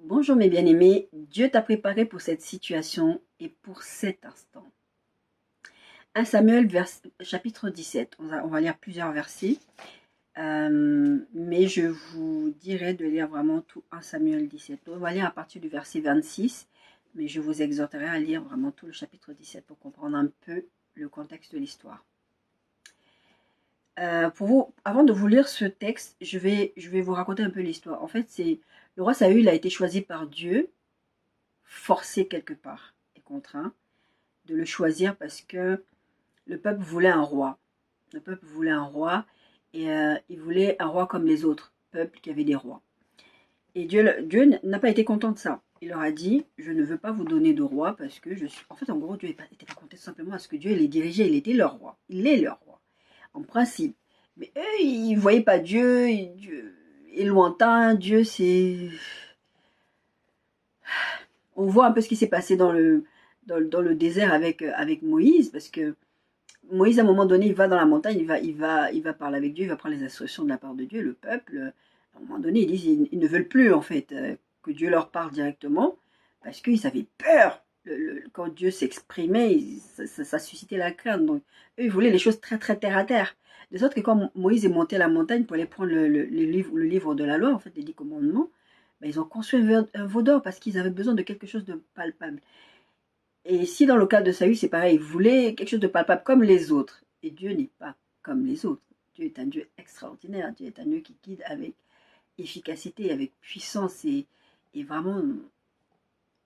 Bonjour mes bien-aimés, Dieu t'a préparé pour cette situation et pour cet instant. 1 Samuel chapitre 17, on va lire plusieurs versets, mais je vous dirai de lire vraiment tout 1 Samuel 17. On va lire à partir du verset 26, mais je vous exhorterai à lire vraiment tout le chapitre 17 pour comprendre un peu le contexte de l'histoire. Avant de vous lire ce texte, je vais vous raconter un peu l'histoire. En fait, le roi Saül a été choisi par Dieu, forcé quelque part et contraint de le choisir parce que le peuple voulait un roi. Le peuple voulait un roi et il voulait un roi comme les autres peuples qui avaient des rois. Et Dieu n'a pas été content de ça. Il leur a dit, je ne veux pas vous donner de roi parce que je suis... En fait, en gros, Dieu n'était pas content simplement à ce que Dieu les dirigeait. Il était leur roi. Il est leur roi, en principe. Mais eux, ils ne voyaient pas Dieu. Dieu est lointain. Dieu, c'est... On voit un peu ce qui s'est passé dans le désert avec Moïse, parce que Moïse, à un moment donné, il va dans la montagne, il va parler avec Dieu, il va prendre les instructions de la part de Dieu. Le peuple, à un moment donné, ils disent ils ne veulent plus, en fait, que Dieu leur parle directement, parce qu'ils avaient peur. Quand Dieu s'exprimait, ça suscitait la crainte. Donc, eux, ils voulaient les choses très, très terre à terre. De sorte que quand Moïse est monté à la montagne pour aller prendre le livre de la loi, en fait, les 10 commandements, ben, ils ont construit un veau d'or parce qu'ils avaient besoin de quelque chose de palpable. Et ici, dans le cas de Saül, c'est pareil. Il voulait quelque chose de palpable comme les autres. Et Dieu n'est pas comme les autres. Dieu est un Dieu extraordinaire. Dieu est un Dieu qui guide avec efficacité, avec puissance. Et vraiment,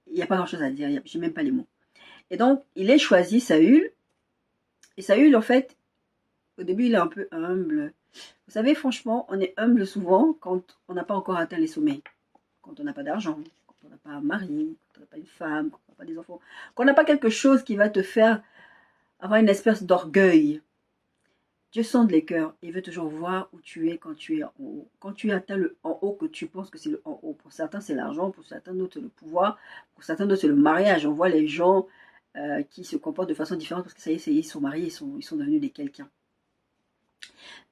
il n'y a pas grand-chose à dire. Je n'ai même pas les mots. Et donc, il est choisi, Saül. Et Saül, en fait, au début, il est un peu humble. Vous savez, franchement, on est humble souvent quand on n'a pas encore atteint les sommets. Quand on n'a pas d'argent, quand on n'a pas un mari, quand on n'a pas une femme, quand on n'a pas des enfants. Quand on n'a pas quelque chose qui va te faire avoir une espèce d'orgueil. Dieu sonde les cœurs. Il veut toujours voir où tu es quand tu es en haut. Quand tu atteins le en haut, que tu penses que c'est le en haut. Pour certains, c'est l'argent. Pour certains d'autres, c'est le pouvoir. Pour certains d'autres, c'est le mariage. On voit les gens qui se comportent de façon différente parce que ça y est, ils sont mariés, ils sont devenus des quelqu'un.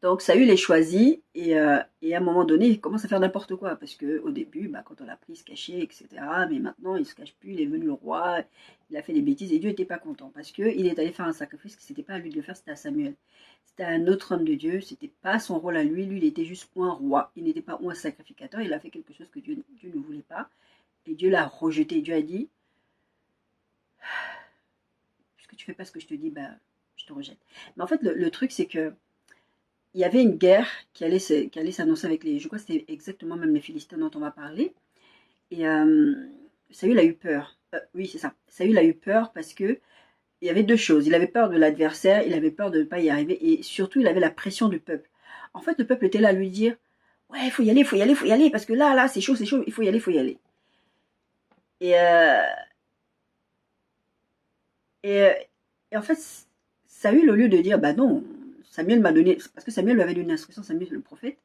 Donc Saül est choisi et à un moment donné, il commence à faire n'importe quoi parce qu'au début, quand on l'a pris, il se cachait, etc. Mais maintenant, il ne se cache plus, il est devenu le roi, il a fait des bêtises et Dieu n'était pas content parce qu'il est allé faire un sacrifice qui n'était pas à lui de le faire, c'était à Samuel. C'était un autre homme de Dieu, c'était pas son rôle à lui, il était juste un roi, il n'était pas un sacrificateur, il a fait quelque chose que Dieu ne voulait pas et Dieu l'a rejeté. Dieu a dit, puisque tu fais pas ce que je te dis, je te rejette. Mais en fait, le truc, c'est que il y avait une guerre qui allait s'annoncer avec je crois que c'était exactement même les Philistins dont on va parler. Et Saül a eu peur. Oui, c'est ça. Saül a eu peur parce que il y avait deux choses. Il avait peur de l'adversaire, il avait peur de ne pas y arriver, et surtout, il avait la pression du peuple. En fait, le peuple était là à lui dire, ouais, il faut y aller, il faut y aller, il faut y aller, parce que là, c'est chaud, il faut y aller, il faut y aller. Et, et, et en fait, Saül, au lieu de dire, bah non, Samuel m'a donné, parce que Samuel lui avait donné une instruction, Samuel le prophète.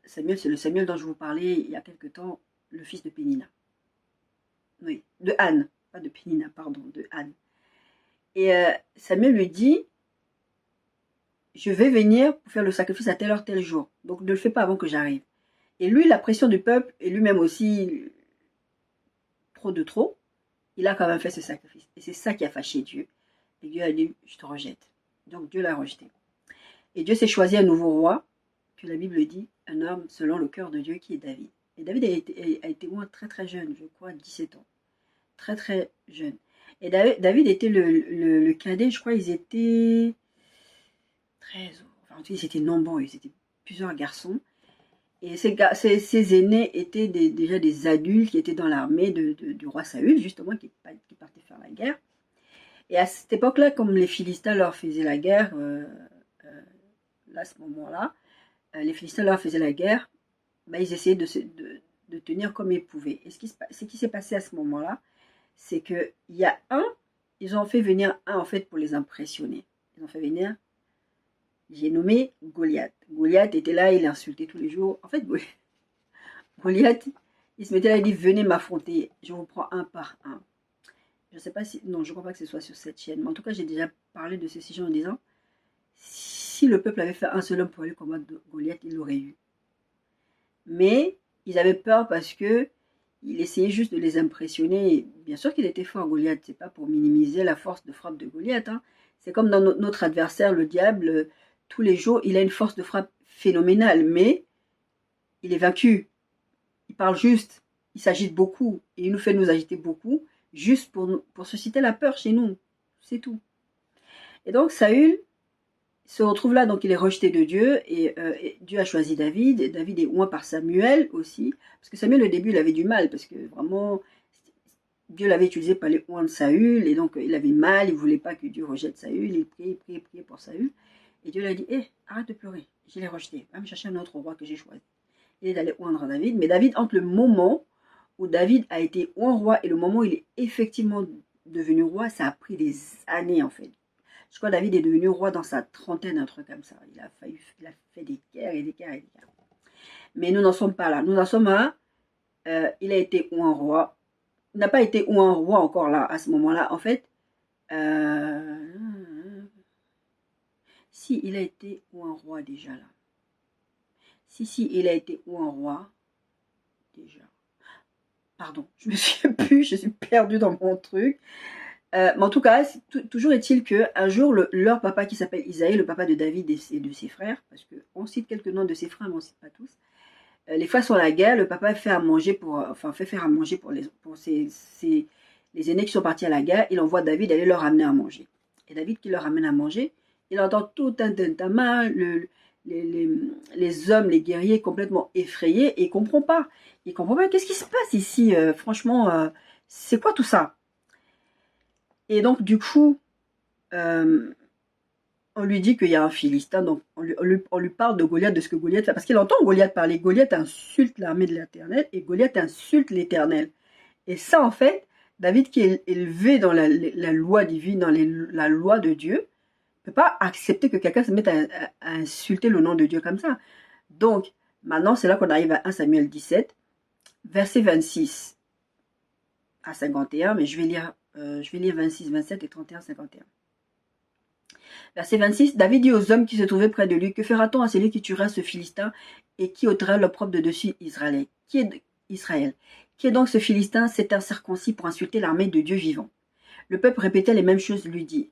Samuel, c'est le Samuel dont je vous parlais il y a quelque temps, le fils de Pénina. Oui, de Anne, pas de Pénina, pardon, de Anne. Et Samuel lui dit, je vais venir pour faire le sacrifice à telle heure, tel jour. Donc ne le fais pas avant que j'arrive. Et lui, la pression du peuple, et lui-même aussi, trop, il a quand même fait ce sacrifice. Et c'est ça qui a fâché Dieu. Et Dieu a dit, je te rejette. Donc Dieu l'a rejeté. Et Dieu s'est choisi un nouveau roi, que la Bible dit, un homme selon le cœur de Dieu qui est David. Et David a été loin très très jeune, je crois 17 ans. Très très jeune. Et David était le cadet, je crois ils étaient 13 ans. Enfin, en tout cas, ils étaient nombreux, ils étaient plusieurs garçons. Et ces aînés étaient déjà des adultes qui étaient dans l'armée du roi Saül, justement, qui partaient faire la guerre. Et à cette époque-là, comme les Philistins leur faisaient la guerre, là, à ce moment-là, les Philistins leur faisaient la guerre, ils essayaient de tenir comme ils pouvaient. Et ce qui s'est passé à ce moment-là, c'est qu'il y a ils ont fait venir un en fait pour les impressionner. Ils ont fait venir, j'ai nommé Goliath. Goliath était là, il insultait tous les jours. En fait, Goliath, il se mettait là, il dit venez m'affronter, je vous prends un par un. Je ne sais pas si, non, je ne crois pas que ce soit sur cette chaîne, mais en tout cas, j'ai déjà parlé de ce sujet en disant si le peuple avait fait un seul homme pour aller combattre Goliath, il l'aurait eu. Mais ils avaient peur parce que il essayait juste de les impressionner. Bien sûr qu'il était fort, Goliath, c'est pas pour minimiser la force de frappe de Goliath, hein. C'est comme dans notre adversaire, le diable, tous les jours, il a une force de frappe phénoménale, mais il est vaincu. Il parle juste, il s'agite beaucoup, et il nous fait nous agiter beaucoup, juste pour susciter la peur chez nous. C'est tout. Et donc Saül se retrouve là, donc il est rejeté de Dieu, et Dieu a choisi David, et David est oint par Samuel aussi, parce que Samuel au début il avait du mal, parce que vraiment Dieu l'avait utilisé pour aller oindre Saül, et donc il avait mal, il ne voulait pas que Dieu rejette Saül, il priait pour Saül, et Dieu lui a dit, arrête de pleurer, je l'ai rejeté, va me chercher un autre roi que j'ai choisi. Il est allé oindre David, mais David, entre le moment où David a été oint roi et le moment où il est effectivement devenu roi, ça a pris des années en fait. Je crois que David est devenu roi dans sa trentaine, un truc comme ça. Il a fait des guerres et des guerres et des guerres. Mais nous n'en sommes pas là. Nous en sommes à, il a été oint roi. Il n'a pas été oint roi encore là, à ce moment-là. En fait, si, il a été oint roi déjà là. Si, il a été oint roi déjà. Pardon, je me souviens plus, je suis perdue dans mon truc. Mais en tout cas, toujours est-il qu'un jour, leur papa qui s'appelle Isaïe, le papa de David et de ses frères, parce qu'on cite quelques noms de ses frères, mais on ne cite pas tous, les frères sont à la guerre, le papa fait à manger fait faire à manger pour les aînés qui sont partis à la guerre, il envoie David aller leur amener à manger. Et David qui leur amène à manger, il entend tout un tintamarre, les hommes, les guerriers complètement effrayés, et il ne comprend pas. Il ne comprend pas, qu'est-ce qui se passe ici, franchement, c'est quoi tout ça? Et donc, du coup, on lui dit qu'il y a un Philistin, donc on lui parle de Goliath, de ce que Goliath fait, parce qu'il entend Goliath parler. Goliath insulte l'armée de l'Éternel, et Goliath insulte l'Éternel. Et ça, en fait, David qui est élevé dans la loi divine, dans la loi de Dieu, ne peut pas accepter que quelqu'un se mette à insulter le nom de Dieu comme ça. Donc, maintenant, c'est là qu'on arrive à 1 Samuel 17, verset 26 à 51, mais je vais lire 26, 27 et 31, 51. Verset 26, David dit aux hommes qui se trouvaient près de lui, que fera-t-on à celui qui tuera ce Philistin et qui ôtera l'opprobre de dessus Israël? Qui est donc ce Philistin, cet incirconcis pour insulter l'armée de Dieu vivant? Le peuple répétait les mêmes choses, lui dit.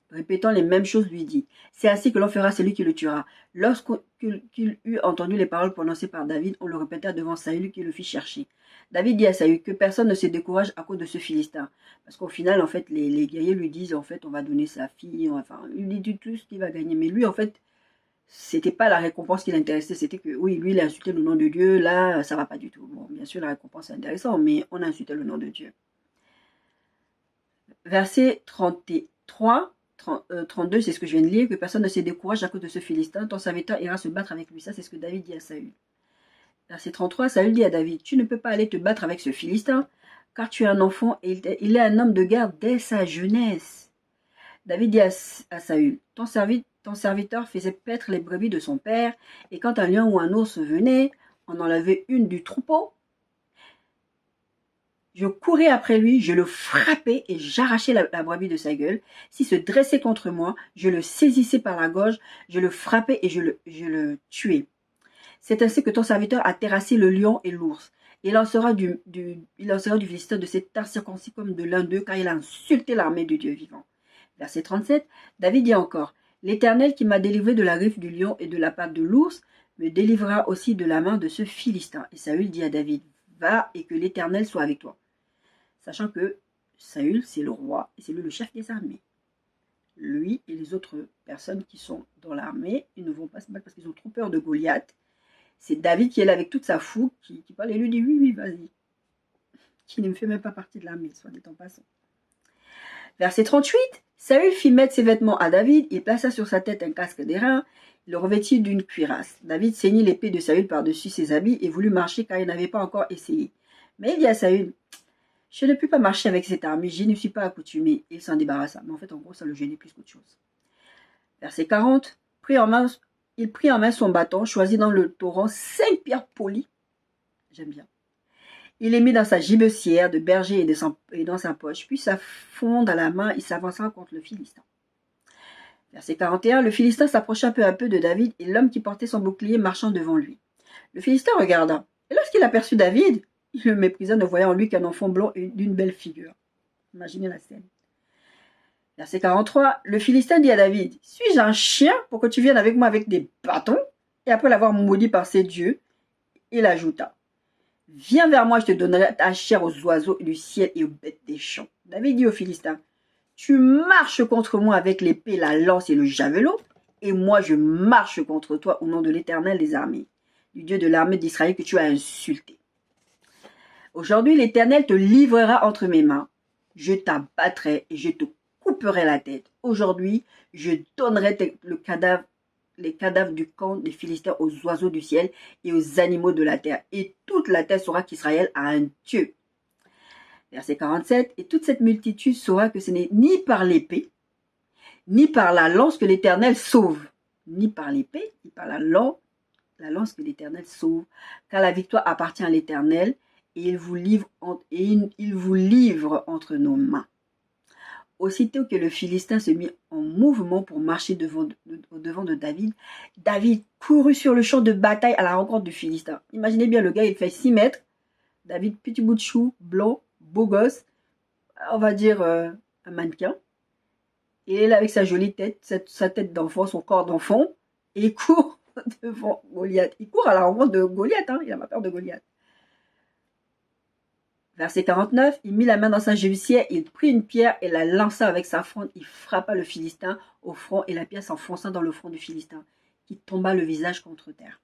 C'est ainsi que l'on fera celui qui le tuera. Lorsqu'il eut entendu les paroles prononcées par David, on le répéta devant Saül qui le fit chercher. David dit à Saül que personne ne se décourage à cause de ce Philistin. Parce qu'au final, en fait, les guerriers lui disent, en fait, on va donner sa fille, enfin, il lui dit tout ce qu'il va gagner. Mais lui, en fait, c'était pas la récompense qui l'intéressait, c'était que, oui, lui, il a insulté le nom de Dieu, là, ça va pas du tout. Bon, bien sûr, la récompense est intéressante, mais on a insulté le nom de Dieu. Verset 33, 32, c'est ce que je viens de lire, que personne ne se décourage à cause de ce Philistin, ton serviteur ira se battre avec lui. Ça, c'est ce que David dit à Saül. Verset 33, Saül dit à David, tu ne peux pas aller te battre avec ce Philistin, car tu es un enfant et il est un homme de guerre dès sa jeunesse. David dit à Saül, ton serviteur faisait paître les brebis de son père, et quand un lion ou un ours venait, on enlevait une du troupeau, je courais après lui, je le frappais et j'arrachais la brebis de sa gueule. S'il se dressait contre moi, je le saisissais par la gorge, je le frappais et je le tuais. C'est ainsi que ton serviteur a terrassé le lion et l'ours. Il en sera du Philistin de cet incirconcis comme de l'un d'eux, car il a insulté l'armée de Dieu vivant. Verset 37, David dit encore, l'Éternel qui m'a délivré de la griffe du lion et de la patte de l'ours, me délivrera aussi de la main de ce Philistin. Et Saül dit à David, va et que l'Éternel soit avec toi. Sachant que Saül, c'est le roi et c'est lui le chef des armées. Lui et les autres personnes qui sont dans l'armée, ils ne vont pas se battre parce qu'ils ont trop peur de Goliath. C'est David qui est là avec toute sa fougue, qui parle et lui dit oui, vas-y. Qui ne me fait même pas partie de l'armée, soit dit en passant. Verset 38, Saül fit mettre ses vêtements à David, il plaça sur sa tête un casque d'airain, il le revêtit d'une cuirasse. David ceignit l'épée de Saül par-dessus ses habits et voulut marcher car il n'avait pas encore essayé. Mais il dit à Saül, je ne puis pas marcher avec cette armée, je ne suis pas accoutumé. Il s'en débarrassa. Mais en fait, en gros, ça le gênait plus qu'autre chose. Verset 40. Il prit en main son bâton, choisit dans le torrent 5 pierres polies. J'aime bien. Il les mit dans sa gibecière de berger et dans sa poche. Puis sa fonde à la main, il s'avança contre le Philistin. Verset 41. Le Philistin s'approcha peu à peu de David et l'homme qui portait son bouclier marchant devant lui. Le Philistin regarda. Et lorsqu'il aperçut David, Il le méprisa, ne voyant en lui qu'un enfant blond et d'une belle figure. Imaginez la scène. Verset 43, le Philistin dit à David, suis-je un chien pour que tu viennes avec moi avec des bâtons? Et après l'avoir maudit par ses dieux, il ajouta, viens vers moi, je te donnerai ta chair aux oiseaux du ciel et aux bêtes des champs. David dit au Philistin, tu marches contre moi avec l'épée, la lance et le javelot, et moi je marche contre toi au nom de l'Éternel des armées, du Dieu de l'armée d'Israël que tu as insulté. Aujourd'hui, l'Éternel te livrera entre mes mains. Je t'abattrai et je te couperai la tête. Aujourd'hui, je donnerai les cadavres du camp des Philistins aux oiseaux du ciel et aux animaux de la terre. Et toute la terre saura qu'Israël a un Dieu. Verset 47, et toute cette multitude saura que ce n'est ni par l'épée, ni par la lance que l'Éternel sauve. Ni par l'épée, ni par la lance que l'Éternel sauve. Car la victoire appartient à l'Éternel et il vous livre entre nos mains. Aussitôt que le Philistin se mit en mouvement pour marcher au devant de David, David courut sur le champ de bataille à la rencontre du Philistin. Imaginez bien, le gars, il fait 6 mètres. David, petit bout de chou, blanc, beau gosse, on va dire un mannequin. Il est là avec sa jolie tête, sa tête d'enfant, son corps d'enfant, et il court devant Goliath. Il court à la rencontre de Goliath, hein, il n'a pas peur de Goliath. Verset 49, il mit la main dans sa gévicière, il prit une pierre et la lança avec sa fronde. Il frappa le Philistin au front et la pierre s'enfonça dans le front du Philistin, qui tomba le visage contre terre.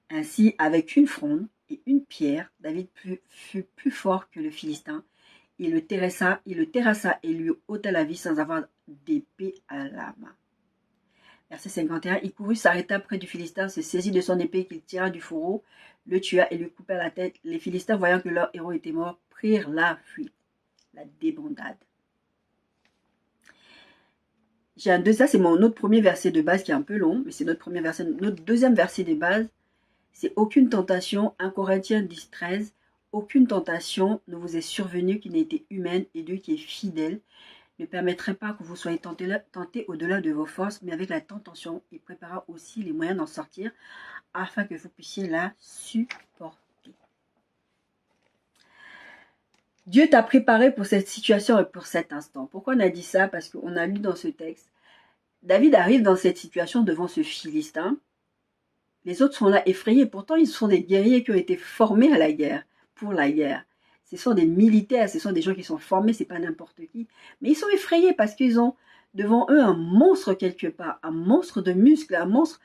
Ainsi, avec une fronde et une pierre, David fut plus fort que le Philistin. Il le terrassa et lui ôta la vie sans avoir d'épée à la main. Verset 51, il courut, s'arrêta près du Philistin, se saisit de son épée qu'il tira du fourreau, le tua et lui coupa la tête. Les Philistins, voyant que leur héros était mort, prirent la fuite, la débandade. Ça c'est mon autre premier verset de base qui est un peu long, mais c'est notre premier verset. Notre deuxième verset de base, c'est aucune tentation, 1 Corinthiens 10, 13, aucune tentation ne vous est survenue qui n'ait été humaine et Dieu qui est fidèle ne permettrait pas que vous soyez tentés au-delà de vos forces, mais avec la tentation, il préparera aussi les moyens d'en sortir afin que vous puissiez la supporter. Dieu t'a préparé pour cette situation et pour cet instant. Pourquoi on a dit ça? Parce qu'on a lu dans ce texte, David arrive dans cette situation devant ce Philistin. Les autres sont là effrayés. Pourtant, ils sont des guerriers qui ont été formés à la guerre, pour la guerre. Ce sont des militaires, ce sont des gens qui sont formés, c'est pas n'importe qui. Mais ils sont effrayés parce qu'ils ont devant eux un monstre quelque part, un monstre de muscles, un monstre.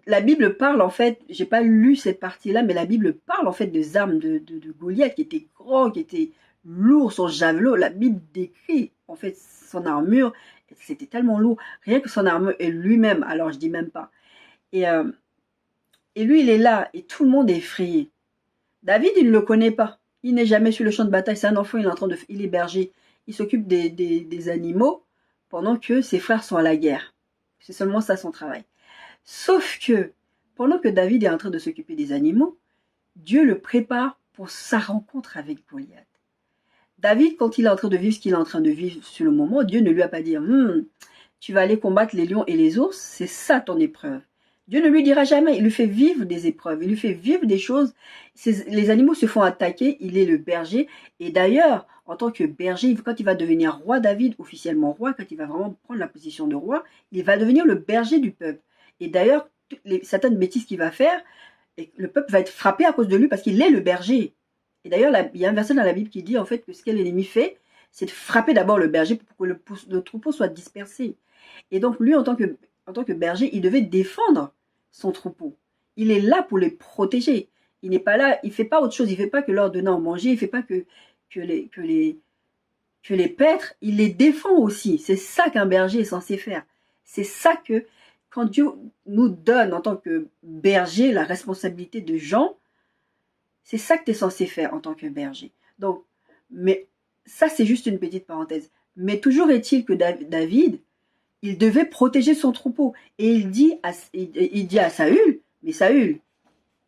La Bible parle en fait, j'ai pas lu cette partie-là, mais la Bible parle en fait des armes de Goliath qui étaient grands, qui étaient lourds, son javelot. La Bible décrit en fait son armure, c'était tellement lourd, rien que son armure et lui-même, alors je dis même pas. Et lui, il est là et tout le monde est effrayé. David, il ne le connaît pas. Il n'est jamais sur le champ de bataille. C'est un enfant, il est berger. Il s'occupe des animaux pendant que ses frères sont à la guerre. C'est seulement ça son travail. Sauf que, pendant que David est en train de s'occuper des animaux, Dieu le prépare pour sa rencontre avec Goliath. David, quand il est en train de vivre ce qu'il est en train de vivre sur le moment, Dieu ne lui a pas dit tu vas aller combattre les lions et les ours, c'est ça ton épreuve. Dieu ne lui dira jamais, il lui fait vivre des épreuves, il lui fait vivre des choses. Les animaux se font attaquer, il est le berger. Et d'ailleurs, en tant que berger, quand il va devenir roi David, officiellement roi, quand il va vraiment prendre la position de roi, il va devenir le berger du peuple. Et d'ailleurs, certaines bêtises qu'il va faire, le peuple va être frappé à cause de lui parce qu'il est le berger. Et d'ailleurs, il y a un verset dans la Bible qui dit en fait que ce que l'ennemi fait, c'est de frapper d'abord le berger pour que le troupeau soit dispersé. Et donc lui, en tant que berger, il devait défendre son troupeau. Il est là pour les protéger. Il n'est pas là, il fait pas autre chose, il fait pas que leur donner à manger, il fait pas que les paîtres, il les défend aussi. C'est ça qu'un berger est censé faire. C'est ça que, quand Dieu nous donne en tant que berger la responsabilité de gens, c'est ça que tu es censé faire en tant que berger. Donc, mais ça c'est juste une petite parenthèse. Mais toujours est-il que David, il devait protéger son troupeau. Et il dit à Saül, mais Saül,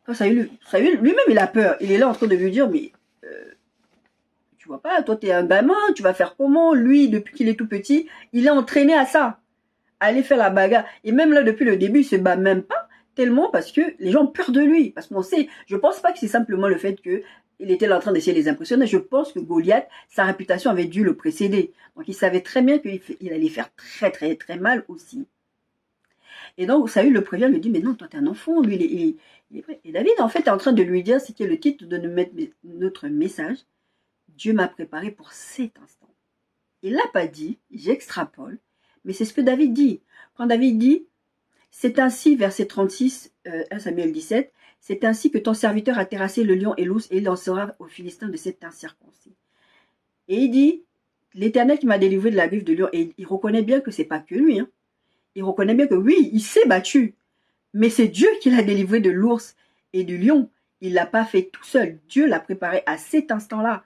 lui-même il a peur. Il est là en train de lui dire, mais tu vois pas, toi t'es un gamin, tu vas faire comment? Lui, depuis qu'il est tout petit, il est entraîné à ça, à aller faire la bagarre. Et même là, depuis le début, il se bat même pas. tellement parce que les gens ont peur de lui. Parce qu'on sait, je pense pas que c'est simplement le fait que il était là en train d'essayer de les impressionner. Je pense que Goliath, sa réputation avait dû le précéder. Donc il savait très bien qu'il allait faire très très très mal aussi. Et donc Saül le prévient, lui dit, mais non, toi t'es un enfant, lui il est prêt. Et David en fait est en train de lui dire, ce qui est le titre de notre message, Dieu m'a préparé pour cet instant. Il l'a pas dit, j'extrapole, mais c'est ce que David dit. Quand David dit, c'est ainsi, verset 36, 1 Samuel 17, c'est ainsi que ton serviteur a terrassé le lion et l'ours et il lancera aux Philistins de cet incirconcis. Et il dit, l'Éternel qui m'a délivré de la griffe de lion, et il reconnaît bien que c'est pas que lui, hein. Il reconnaît bien que oui, il s'est battu, mais c'est Dieu qui l'a délivré de l'ours et du lion. Il l'a pas fait tout seul. Dieu l'a préparé à cet instant-là.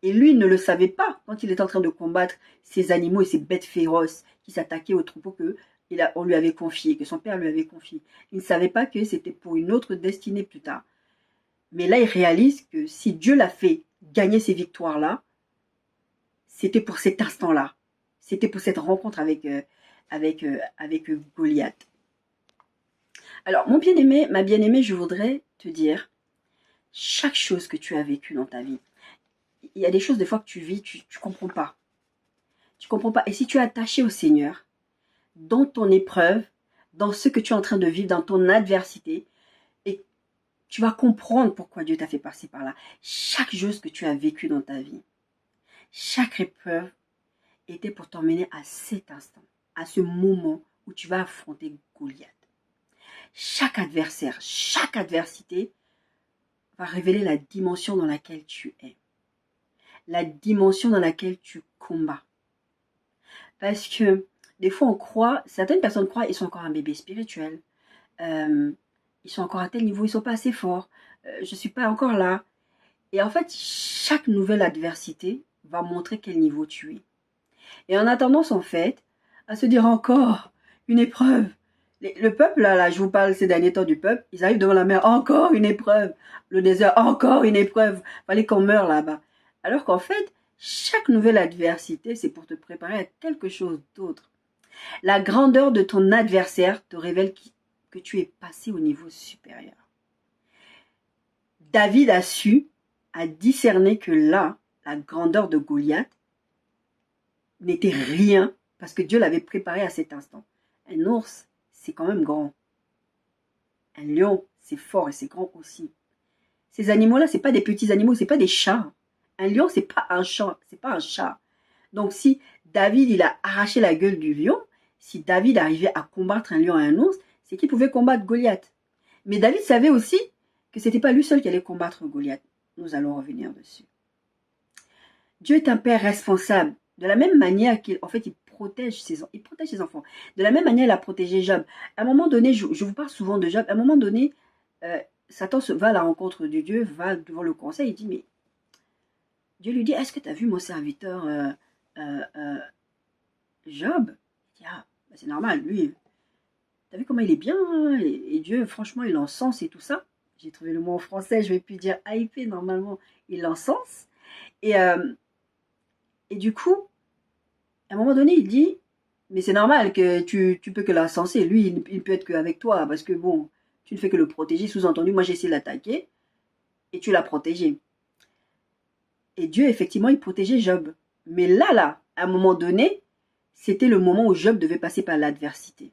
Et lui ne le savait pas quand il était en train de combattre ces animaux et ces bêtes féroces qui s'attaquaient aux troupeaux on lui avait confié, que son père lui avait confié. Il ne savait pas que c'était pour une autre destinée plus tard. Mais là, il réalise que si Dieu l'a fait gagner ces victoires-là, c'était pour cet instant-là. C'était pour cette rencontre avec Goliath. Alors, mon bien-aimé, ma bien-aimée, je voudrais te dire, chaque chose que tu as vécue dans ta vie, il y a des choses des fois que tu vis, tu comprends pas. Tu comprends pas. Et si tu es attaché au Seigneur, dans ton épreuve, dans ce que tu es en train de vivre, dans ton adversité, et tu vas comprendre pourquoi Dieu t'a fait passer par là. Chaque chose que tu as vécue dans ta vie, chaque épreuve était pour t'emmener à cet instant, à ce moment où tu vas affronter Goliath. Chaque adversaire, chaque adversité va révéler la dimension dans laquelle tu es, la dimension dans laquelle tu combats. Parce que des fois on croit, certaines personnes croient qu'ils sont encore un bébé spirituel, ils sont encore à tel niveau, ils ne sont pas assez forts, je ne suis pas encore là. Et en fait, chaque nouvelle adversité va montrer quel niveau tu es. Et on a tendance en fait à se dire encore une épreuve. Le peuple, là, je vous parle ces derniers temps du peuple, ils arrivent devant la mer, encore une épreuve. Le désert, encore une épreuve. Fallait qu'on meure là-bas. Alors qu'en fait, chaque nouvelle adversité, c'est pour te préparer à quelque chose d'autre. La grandeur de ton adversaire te révèle que tu es passé au niveau supérieur. David a discerné que là, la grandeur de Goliath n'était rien parce que Dieu l'avait préparé à cet instant. Un ours, c'est quand même grand. Un lion, c'est fort et c'est grand aussi. Ces animaux-là, c'est pas des petits animaux, c'est pas des chats. Un lion, c'est pas un chat, c'est pas un chat. Donc si David, il a arraché la gueule du lion, si David arrivait à combattre un lion et un ours, c'est qu'il pouvait combattre Goliath. Mais David savait aussi que c'était pas lui seul qui allait combattre Goliath. Nous allons revenir dessus. Dieu est un père responsable. De la même manière qu'il il protège ses enfants. De la même manière, il a protégé Job. À un moment donné, je vous parle souvent de Job, à un moment donné, Satan va à la rencontre de Dieu, va devant le conseil, il dit, mais Dieu lui dit, est-ce que tu as vu mon serviteur Job? Il dit, ah, bah c'est normal, lui, tu as vu comment il est bien, hein, et Dieu, franchement, il encense et tout ça. J'ai trouvé le mot en français, je vais plus dire hyper, normalement, il l'encense. Et du coup, à un moment donné, il dit, mais c'est normal que tu peux que l'encenser. Lui, il peut être qu'avec toi, parce que bon, tu ne fais que le protéger. Sous-entendu, moi j'ai essayé de l'attaquer, et tu l'as protégé. Et Dieu, effectivement, il protégeait Job. Mais là, à un moment donné, c'était le moment où Job devait passer par l'adversité.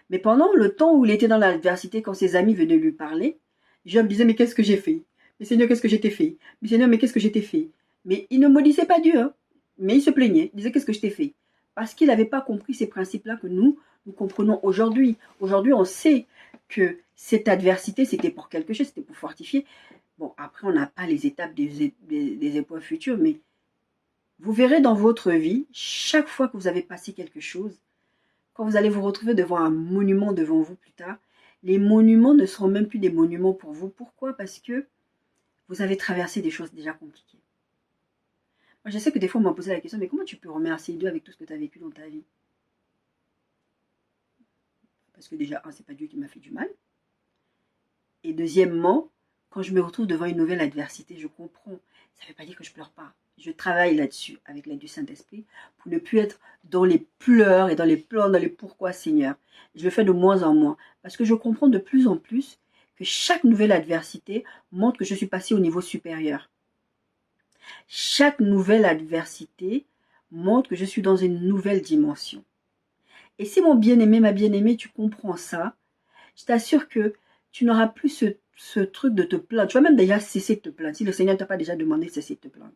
Mais pendant le temps où il était dans l'adversité, quand ses amis venaient lui parler, Job disait, mais qu'est-ce que j'ai fait? Mais Seigneur, qu'est-ce que j'ai fait? Mais Seigneur, mais qu'est-ce que j'ai fait? Mais il ne maudissait pas Dieu, hein. Mais il se plaignait, il disait, qu'est-ce que je t'ai fait? Parce qu'il n'avait pas compris ces principes-là que nous comprenons aujourd'hui. Aujourd'hui, on sait que cette adversité, c'était pour quelque chose, c'était pour fortifier. Bon, après, on n'a pas les étapes des épreuves futures, mais vous verrez dans votre vie, chaque fois que vous avez passé quelque chose, quand vous allez vous retrouver devant un monument devant vous plus tard, les monuments ne seront même plus des monuments pour vous. Pourquoi? Parce que vous avez traversé des choses déjà compliquées. Moi, je sais que des fois, on m'a posé la question, mais comment tu peux remercier Dieu avec tout ce que tu as vécu dans ta vie? Parce que déjà, c'est pas Dieu qui m'a fait du mal. Et deuxièmement, quand je me retrouve devant une nouvelle adversité, je comprends. Ça ne veut pas dire que je pleure pas. Je travaille là-dessus avec l'aide du Saint-Esprit pour ne plus être dans les pleurs et dans les plans, dans les pourquoi, Seigneur. Je le fais de moins en moins parce que je comprends de plus en plus que chaque nouvelle adversité montre que je suis passé au niveau supérieur. Chaque nouvelle adversité montre que je suis dans une nouvelle dimension. Et si mon bien-aimé, ma bien-aimée, tu comprends ça, je t'assure que tu n'auras plus ce truc de te plaindre. Tu vas même déjà cesser de te plaindre. Si le Seigneur ne t'a pas déjà demandé de cesser de te plaindre.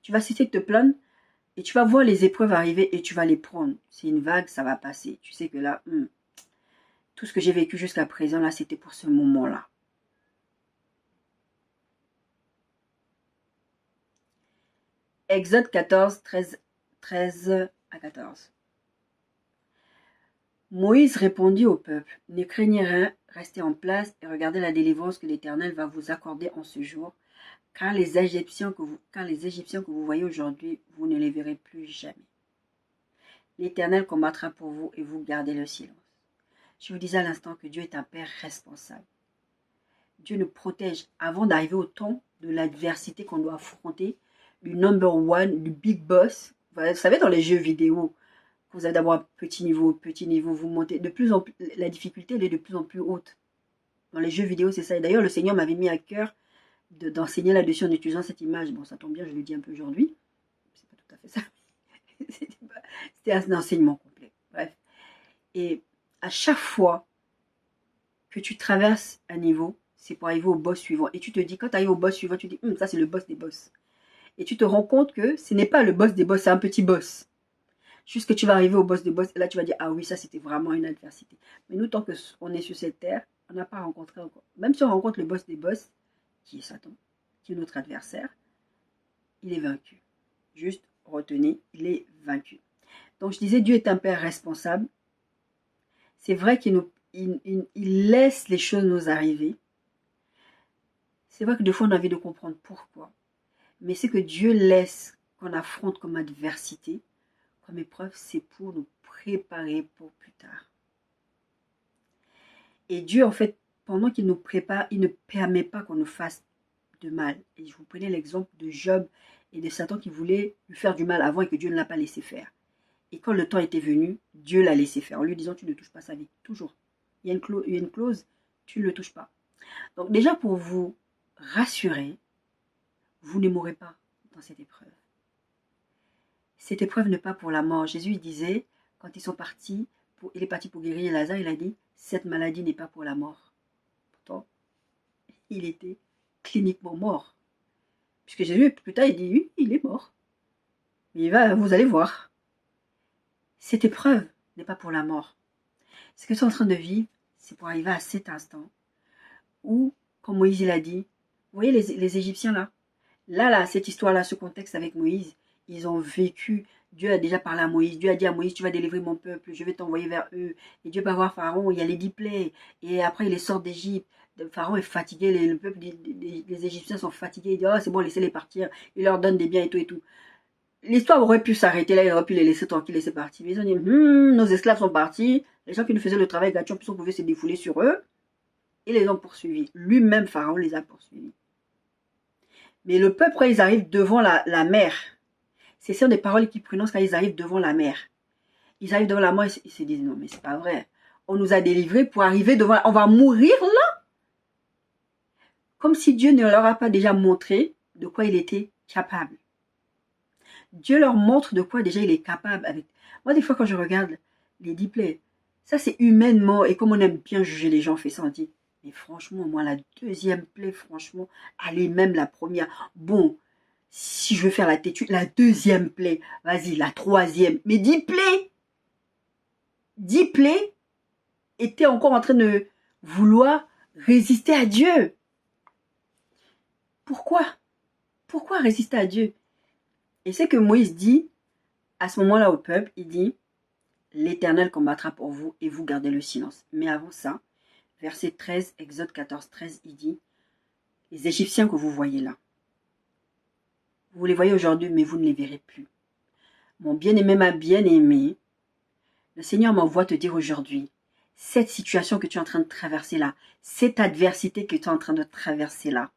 Tu vas cesser de te plaindre et tu vas voir les épreuves arriver et tu vas les prendre. C'est une vague, ça va passer. Tu sais que là, tout ce que j'ai vécu jusqu'à présent, là, c'était pour ce moment-là. Exode 14, 13 à 14. Moïse répondit au peuple, « Ne craignez rien, restez en place et regardez la délivrance que l'Éternel va vous accorder en ce jour, car les Égyptiens que vous voyez aujourd'hui, vous ne les verrez plus jamais. L'Éternel combattra pour vous et vous gardez le silence. » Je vous disais à l'instant que Dieu est un Père responsable. Dieu nous protège avant d'arriver au temps de l'adversité qu'on doit affronter, du number one, du big boss. Vous savez, dans les jeux vidéo, vous avez d'abord un petit niveau, vous montez. De plus en plus, la difficulté, elle est de plus en plus haute. Dans les jeux vidéo, c'est ça. Et d'ailleurs, le Seigneur m'avait mis à cœur d'enseigner là-dessus en utilisant cette image. Bon, ça tombe bien, je le dis un peu aujourd'hui. C'est pas tout à fait ça. C'était un enseignement complet. Bref. Et à chaque fois que tu traverses un niveau, c'est pour arriver au boss suivant. Et tu te dis, quand tu arrives au boss suivant, tu te dis, ça c'est le boss des boss. Et tu te rends compte que ce n'est pas le boss des boss, c'est un petit boss. Jusque tu vas arriver au boss des boss, et là tu vas dire, ah oui, ça c'était vraiment une adversité. Mais nous, tant qu'on est sur cette terre, on n'a pas rencontré encore. Même si on rencontre le boss des boss, qui est Satan, qui est notre adversaire, il est vaincu. Juste retenez, il est vaincu. Donc je disais, Dieu est un Père responsable. C'est vrai qu'il laisse les choses nous arriver. C'est vrai que des fois on a envie de comprendre pourquoi. Mais c'est que Dieu laisse qu'on affronte comme adversité, comme épreuve, c'est pour nous préparer pour plus tard. Et Dieu, en fait, pendant qu'il nous prépare, il ne permet pas qu'on nous fasse de mal. Et je vous prenais l'exemple de Job et de Satan qui voulait lui faire du mal avant et que Dieu ne l'a pas laissé faire. Et quand le temps était venu, Dieu l'a laissé faire en lui disant, tu ne touches pas sa vie, toujours. Il y a une clause, tu ne le touches pas. Donc déjà pour vous rassurer, vous ne mourrez pas dans cette épreuve. Cette épreuve n'est pas pour la mort. Jésus il disait, quand ils sont partis, il est parti pour guérir Lazare, il a dit, cette maladie n'est pas pour la mort. Pourtant, il était cliniquement mort. Puisque Jésus, plus tard, il dit, oui, il est mort. Mais vous allez voir. Cette épreuve n'est pas pour la mort. Ce que tu es en train de vivre, c'est pour arriver à cet instant où, comme Moïse il a dit, vous voyez les Égyptiens là, cette histoire-là, ce contexte avec Moïse, ils ont vécu, Dieu a déjà parlé à Moïse, Dieu a dit à Moïse, tu vas délivrer mon peuple, je vais t'envoyer vers eux. Et Dieu va voir Pharaon, il y a les 10 plaies, et après il les sort d'Égypte. Pharaon est fatigué, le peuple, les Égyptiens sont fatigués, ils disent, c'est bon, laissez-les partir, il leur donne des biens et tout et tout. L'histoire aurait pu s'arrêter là, il aurait pu les laisser tranquilles, laisser partir. Mais ils ont dit, nos esclaves sont partis, les gens qui nous faisaient le travail gratuit, on pouvait se défouler sur eux, et les ont poursuivis. Lui-même, Pharaon, les a poursuivis. Mais le peuple, quand ils arrivent devant la mer, c'est sur des paroles qu'ils prononcent quand ils arrivent devant la mer. Ils arrivent devant la mer, ils se disent, non mais c'est pas vrai. On nous a délivrés pour arriver devant, on va mourir là. Comme si Dieu ne leur a pas déjà montré de quoi il était capable. Dieu leur montre de quoi déjà il est capable. Moi, des fois, quand je regarde les 10 plaies, ça c'est humainement, et comme on aime bien juger les gens, on fait ça, on dit, mais franchement, moi, la deuxième plaie, franchement, allez, même la première. Bon, si je veux faire la têtue, la deuxième plaie, vas-y, la troisième. Mais 10 plaies, 10 plaies étaient encore en train de vouloir résister à Dieu. Pourquoi? Pourquoi résister à Dieu? Et c'est que Moïse dit, à ce moment-là au peuple, il dit, l'Éternel combattra pour vous et vous gardez le silence. Mais avant ça, verset 13, Exode 14, 13, il dit, les Égyptiens que vous voyez là, vous les voyez aujourd'hui, mais vous ne les verrez plus. Mon bien-aimé, ma bien-aimée, le Seigneur m'envoie te dire aujourd'hui, cette situation que tu es en train de traverser là, cette adversité que tu es en train de traverser là,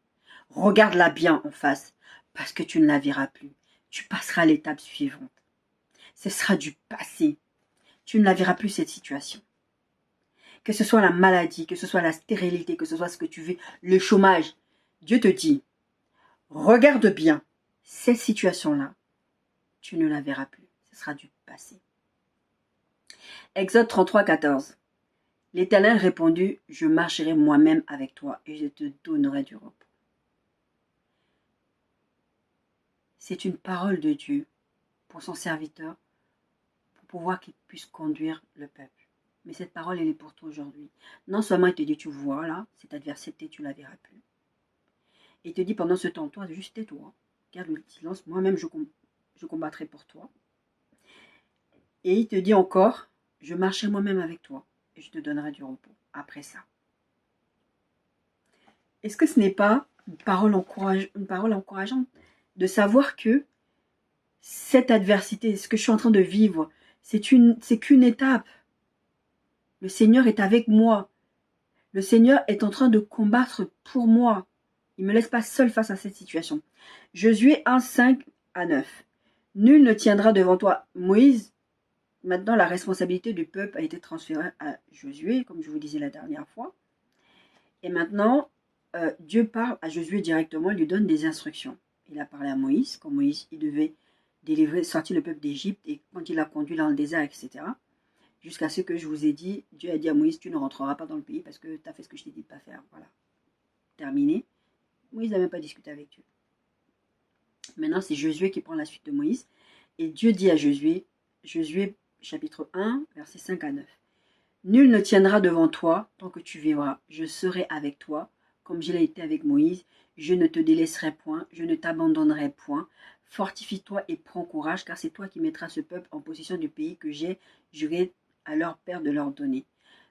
regarde-la bien en face. parce que tu ne la verras plus. Tu passeras à l'étape suivante. Ce sera du passé. Tu ne la verras plus, cette situation. Que ce soit la maladie, que ce soit la stérilité, que ce soit ce que tu vis, le chômage. Dieu te dit, regarde bien, cette situation-là, tu ne la verras plus. Ce sera du passé. Exode 33, 14. L'Éternel répondit, je marcherai moi-même avec toi et je te donnerai du repos. C'est une parole de Dieu pour son serviteur, pour pouvoir qu'il puisse conduire le peuple. Mais cette parole, elle est pour toi aujourd'hui. Non seulement il te dit, tu vois là, cette adversité, tu ne la verras plus. Il te dit pendant ce temps, toi, juste tais-toi, garde le silence, moi-même je combattrai pour toi. Et il te dit encore, je marcherai moi-même avec toi et je te donnerai du repos après ça. Est-ce que ce n'est pas une parole encourageante de savoir que cette adversité, ce que je suis en train de vivre, c'est qu'une étape. Le Seigneur est avec moi. Le Seigneur est en train de combattre pour moi. Il ne me laisse pas seul face à cette situation. Josué 1, 5 à 9. Nul ne tiendra devant toi. Moïse, maintenant la responsabilité du peuple a été transférée à Josué, comme je vous disais la dernière fois. Et maintenant, Dieu parle à Josué directement, il lui donne des instructions. Il a parlé à Moïse, quand Moïse il devait sortir le peuple d'Égypte, et quand il l'a conduit dans le désert, etc. Jusqu'à ce que je vous ai dit, Dieu a dit à Moïse, tu ne rentreras pas dans le pays parce que tu as fait ce que je t'ai dit de ne pas faire. Voilà. Terminé. Moïse n'a même pas discuté avec Dieu. Maintenant, c'est Josué qui prend la suite de Moïse. Et Dieu dit à Josué, Josué chapitre 1, versets 5 à 9. Nul ne tiendra devant toi tant que tu vivras. Je serai avec toi, comme je l'ai été avec Moïse. Je ne te délaisserai point, je ne t'abandonnerai point. Fortifie-toi et prends courage, car c'est toi qui mettras ce peuple en possession du pays que j'ai juré à leur père de leur donner.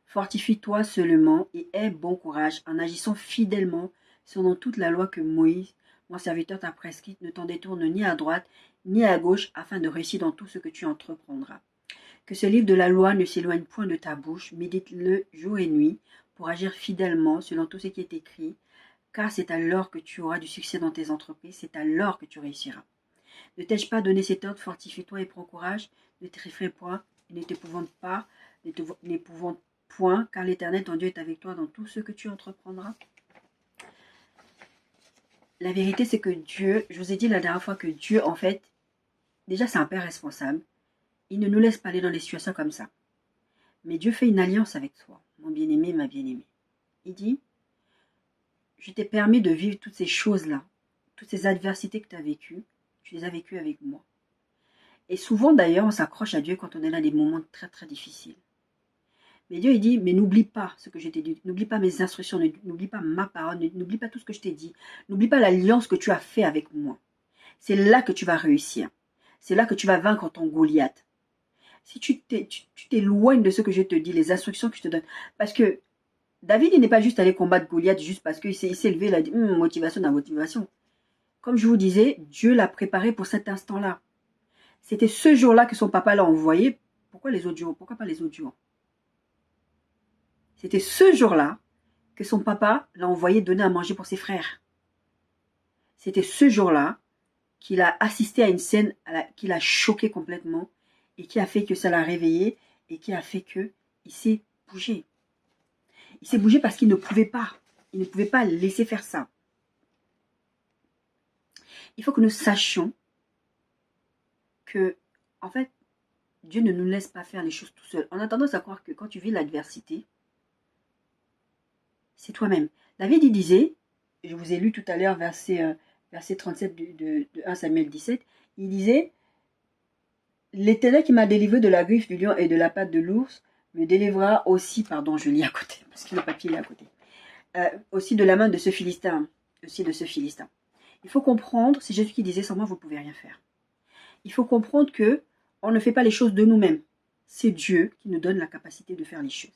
Fortifie-toi seulement et aie bon courage en agissant fidèlement selon toute la loi que Moïse, mon serviteur, t'a prescrite. Ne t'en détourne ni à droite ni à gauche, afin de réussir dans tout ce que tu entreprendras. Que ce livre de la loi ne s'éloigne point de ta bouche, médite-le jour et nuit, pour agir fidèlement selon tout ce qui est écrit, car c'est alors que tu auras du succès dans tes entreprises, c'est alors que tu réussiras. Ne t'ai-je pas donné cet ordre, fortifie-toi et prends courage, ne t'effraie point, et ne t'épouvante pas, n'épouvante point, car l'Éternel, ton Dieu, est avec toi dans tout ce que tu entreprendras. La vérité, c'est que Dieu, je vous ai dit la dernière fois que Dieu, en fait, déjà c'est un Père responsable. Il ne nous laisse pas aller dans des situations comme ça. Mais Dieu fait une alliance avec toi, mon bien-aimé, ma bien-aimée. Il dit, je t'ai permis de vivre toutes ces choses-là, toutes ces adversités que tu as vécues, tu les as vécues avec moi. Et souvent d'ailleurs, on s'accroche à Dieu quand on est dans des moments très très difficiles. Mais Dieu, il dit, mais n'oublie pas ce que je t'ai dit, n'oublie pas mes instructions, n'oublie pas ma parole, n'oublie pas tout ce que je t'ai dit, n'oublie pas l'alliance que tu as fait avec moi. C'est là que tu vas réussir. C'est là que tu vas vaincre ton Goliath. Si tu t'éloignes de ce que je te dis, les instructions que je te donne, parce que David, il n'est pas juste allé combattre Goliath juste parce qu'il s'est levé, il a dit, motivation dans motivation. Comme je vous disais, Dieu l'a préparé pour cet instant-là. C'était ce jour-là que son papa l'a envoyé. Pourquoi les autres jours? Pourquoi pas les autres jours? C'était ce jour-là que son papa l'a envoyé donner à manger pour ses frères. C'était ce jour-là qu'il a assisté à une scène qui l'a choqué complètement et qui a fait que ça l'a réveillé et qui a fait qu'il s'est bougé. Il s'est bougé parce qu'il ne pouvait pas. Il ne pouvait pas laisser faire ça. Il faut que nous sachions que, en fait, Dieu ne nous laisse pas faire les choses tout seul. On a tendance à croire que quand tu vis l'adversité, c'est toi-même. David, il disait, je vous ai lu tout à l'heure verset 37 de 1 Samuel 17, il disait, l'Éternel qui m'a délivré de la griffe du lion et de la patte de l'ours me délivrera aussi, pardon, je lis à côté, parce que le papier est à côté, aussi de la main de ce Philistin, Il faut comprendre, c'est Jésus qui disait, sans moi, vous ne pouvez rien faire. Il faut comprendre que on ne fait pas les choses de nous-mêmes. C'est Dieu qui nous donne la capacité de faire les choses.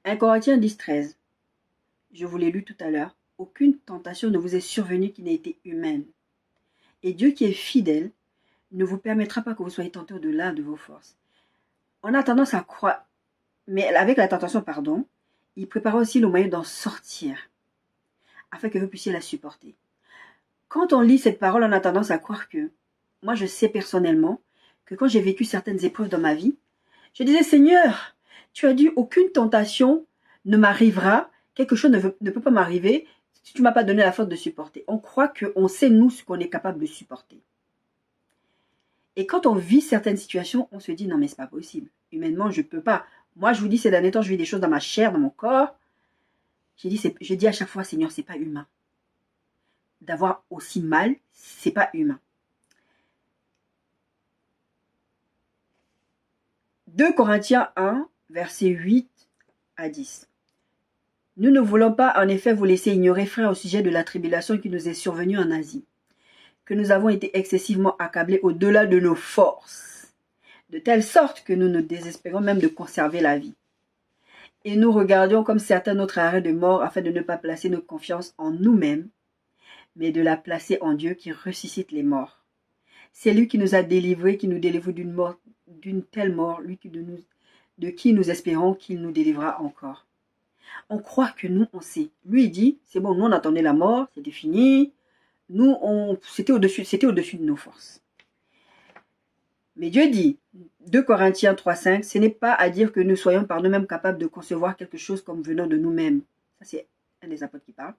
1 Corinthiens 10, 13. Je vous l'ai lu tout à l'heure. Aucune tentation ne vous est survenue qui n'ait été humaine. Et Dieu qui est fidèle ne vous permettra pas que vous soyez tentés au-delà de vos forces. On a tendance à croire, mais avec la tentation, pardon, il prépara aussi le moyen d'en sortir, afin que vous puissiez la supporter. Quand on lit cette parole, on a tendance à croire que, moi je sais personnellement, que quand j'ai vécu certaines épreuves dans ma vie, je disais, Seigneur, tu as dit, aucune tentation ne m'arrivera, quelque chose ne peut pas m'arriver si tu ne m'as pas donné la force de supporter. On croit qu'on sait, nous, ce qu'on est capable de supporter. Et quand on vit certaines situations, on se dit, non mais c'est pas possible. Humainement, je ne peux pas. Moi, je vous dis, ces derniers temps, je vis des choses dans ma chair, dans mon corps. Je dis à chaque fois, Seigneur, c'est pas humain. D'avoir aussi mal, c'est pas humain. 2 Corinthiens 1, versets 8 à 10. Nous ne voulons pas en effet vous laisser ignorer, frères, au sujet de la tribulation qui nous est survenue en Asie, que nous avons été excessivement accablés au-delà de nos forces, de telle sorte que nous nous désespérons même de conserver la vie. Et nous regardions comme certains notre arrêt de mort afin de ne pas placer notre confiance en nous-mêmes, mais de la placer en Dieu qui ressuscite les morts. C'est lui qui nous a délivrés, qui nous délivre d'une telle mort, lui de qui nous espérons qu'il nous délivrera encore. On croit que nous, on sait. Lui, il dit, c'est bon, nous, on attendait la mort, c'était fini. Nous, c'était au-dessus de nos forces. Mais Dieu dit, 2 Corinthiens 3,5, ce n'est pas à dire que nous soyons par nous-mêmes capables de concevoir quelque chose comme venant de nous-mêmes. Ça, c'est un des apôtres qui parle.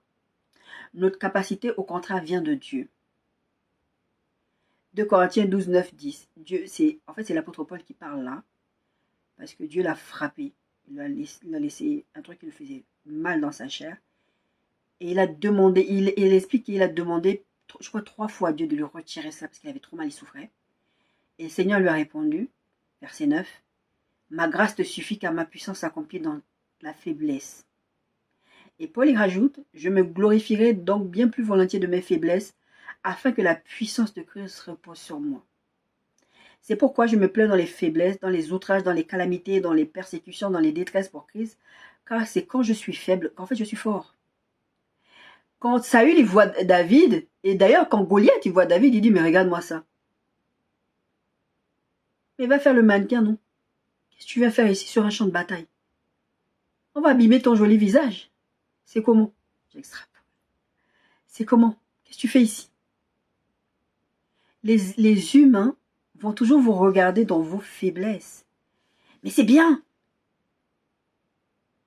Notre capacité, au contraire, vient de Dieu. 2 Corinthiens 12, 9, 10. C'est l'apôtre Paul qui parle là, parce que Dieu l'a frappé. Il a laissé un truc qui lui faisait mal dans sa chair. Et il a demandé, il explique qu'il a demandé, je crois 3 fois à Dieu de lui retirer ça, parce qu'il avait trop mal, il souffrait. Et le Seigneur lui a répondu, verset 9, « Ma grâce te suffit car ma puissance s'accomplit dans la faiblesse. » Et Paul y rajoute, « Je me glorifierai donc bien plus volontiers de mes faiblesses, afin que la puissance de Christ repose sur moi. C'est pourquoi je me plains dans les faiblesses, dans les outrages, dans les calamités, dans les persécutions, dans les détresses pour Christ, car c'est quand je suis faible qu'en fait je suis fort. » Quand Saül il voit David, et d'ailleurs quand Goliath il voit David, il dit, « Mais regarde-moi ça. » Mais va faire le mannequin, non? Qu'est-ce que tu vas faire ici sur un champ de bataille? On va abîmer ton joli visage. C'est comment? J'extrapole. C'est comment? Qu'est-ce que tu fais ici? Les humains vont toujours vous regarder dans vos faiblesses. Mais c'est bien.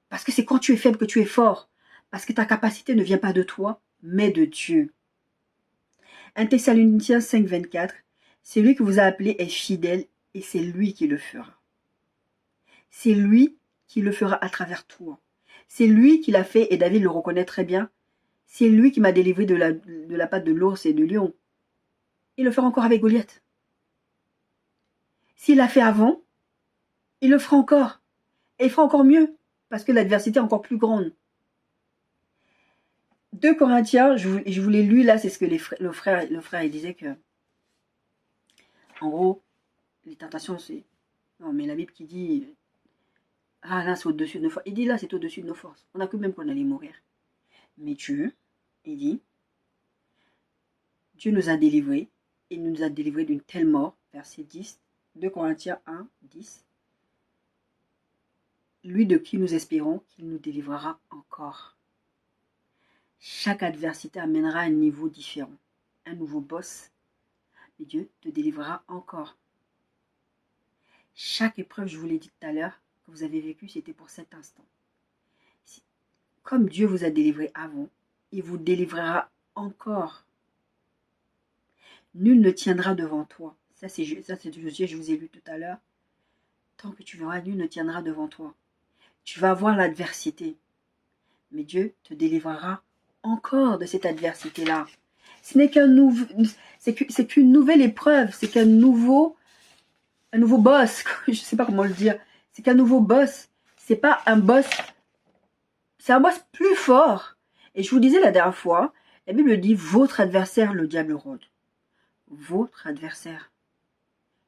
Parce que c'est quand tu es faible que tu es fort. Parce que ta capacité ne vient pas de toi, mais de Dieu. 1 Thessaloniciens 5, 24. Celui que vous a appelé est fidèle et c'est lui qui le fera. C'est lui qui le fera à travers toi. C'est lui qui l'a fait et David le reconnaît très bien. C'est lui qui m'a délivré de la patte de l'ours et du lion. Il le fera encore avec Goliath. S'il l'a fait avant, il le fera encore. Et il fera encore mieux, parce que l'adversité est encore plus grande. 2 Corinthiens, je vous l'ai lu, là, c'est ce que le frère il disait que, en gros, les tentations, c'est... Non, mais la Bible qui dit, ah là, c'est au-dessus de nos forces. Il dit là, c'est au-dessus de nos forces. On a cru même qu'on allait mourir. Mais Dieu, il dit, Dieu nous a délivrés, il nous a délivrés d'une telle mort, verset 10, 2 Corinthiens 1, 10. Lui de qui nous espérons qu'il nous délivrera encore. Chaque adversité amènera un niveau différent, un nouveau boss. Mais Dieu te délivrera encore. Chaque épreuve, je vous l'ai dit tout à l'heure, que vous avez vécue, c'était pour cet instant. Comme Dieu vous a délivré avant, il vous délivrera encore. Nul ne tiendra devant toi. Ça, c'est Josué, je vous ai lu tout à l'heure. Tant que tu verras, nul ne tiendra devant toi. Tu vas avoir l'adversité. Mais Dieu te délivrera encore de cette adversité-là. Ce n'est c'est qu'une nouvelle épreuve, c'est qu'un nouveau boss. Je ne sais pas comment le dire. C'est qu'un nouveau boss. C'est pas un boss. C'est un boss plus fort. Et je vous disais la dernière fois, la Bible dit, votre adversaire, le diable rôde. Votre adversaire.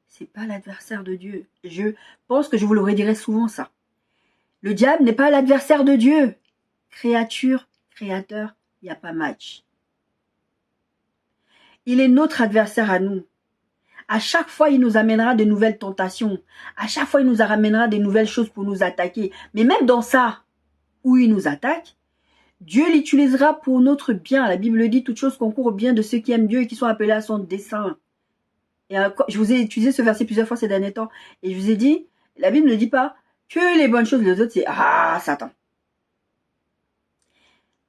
C'est pas l'adversaire de Dieu. Je pense que je vous le redirai souvent ça. Le diable n'est pas l'adversaire de Dieu. Créature, créateur, il n'y a pas match. Il est notre adversaire à nous. À chaque fois, il nous amènera de nouvelles tentations. À chaque fois, il nous ramènera de nouvelles choses pour nous attaquer. Mais même dans ça, où il nous attaque, Dieu l'utilisera pour notre bien. La Bible dit, toute chose concourt au bien de ceux qui aiment Dieu et qui sont appelés à son dessein. Et je vous ai utilisé ce verset plusieurs fois ces derniers temps. Et je vous ai dit, la Bible ne dit pas que les bonnes choses, les autres, c'est ah, Satan.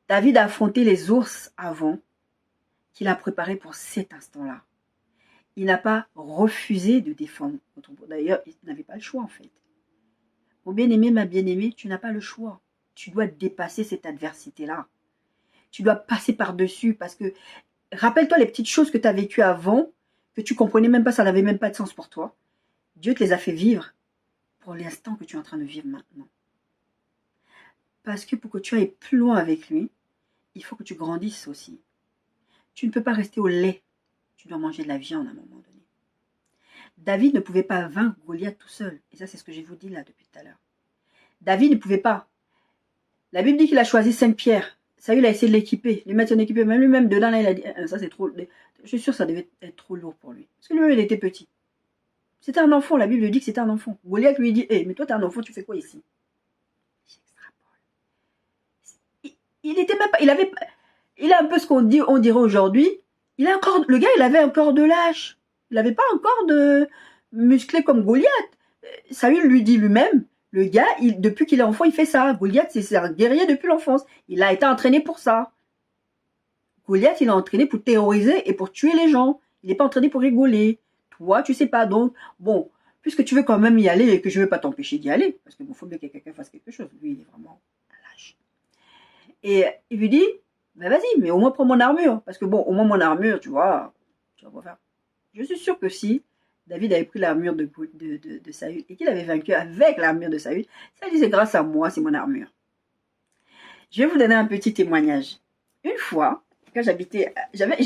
David a affronté les ours avant qu'il a préparé pour cet instant-là. Il n'a pas refusé de défendre votre troupeau. D'ailleurs, il n'avait pas le choix en fait. Mon bien-aimé, ma bien-aimée, tu n'as pas le choix. Tu dois dépasser cette adversité-là. Tu dois passer par-dessus parce que rappelle-toi les petites choses que tu as vécues avant, que tu comprenais même pas, ça n'avait même pas de sens pour toi. Dieu te les a fait vivre pour l'instant que tu es en train de vivre maintenant. Parce que pour que tu ailles plus loin avec lui, il faut que tu grandisses aussi. Tu ne peux pas rester au lait. Tu dois manger de la viande à un moment donné. David ne pouvait pas vaincre Goliath tout seul. Et ça, c'est ce que je vous dis là depuis tout à l'heure. David ne pouvait pas. La Bible dit qu'il a choisi 5 pierres. Saül a essayé de l'équiper, lui mettre son équipé. Même lui-même, dedans, là, il a dit, ça c'est trop... Je suis sûr que ça devait être trop lourd pour lui. Parce que lui-même, il était petit. C'était un enfant, la Bible dit que c'était un enfant. Goliath lui dit, mais toi, t'es un enfant, tu fais quoi ici? Il était même pas... Il a un peu ce qu'on dit, on dirait aujourd'hui. Le gars, il avait un corps de lâche. Il n'avait pas un corps de musclé comme Goliath. Saül lui dit lui-même, le gars, depuis qu'il est enfant, il fait ça. Goliath, c'est un guerrier depuis l'enfance. Il a été entraîné pour ça. Goliath, il est entraîné pour terroriser et pour tuer les gens. Il n'est pas entraîné pour rigoler. Toi, tu sais pas. Donc, bon, puisque tu veux quand même y aller et que je ne veux pas t'empêcher d'y aller, parce qu'il faut bien que quelqu'un fasse quelque chose. Lui, il est vraiment un lâche. Et il lui dit, ben vas-y, mais au moins prends mon armure. Parce que bon, au moins mon armure, tu vas quoi faire. Je suis sûr que si David avait pris l'armure de Saül et qu'il avait vaincu avec l'armure de Saül, ça dit c'est grâce à moi, c'est mon armure. Je vais vous donner un petit témoignage. Une fois, quand j'habitais, j'avais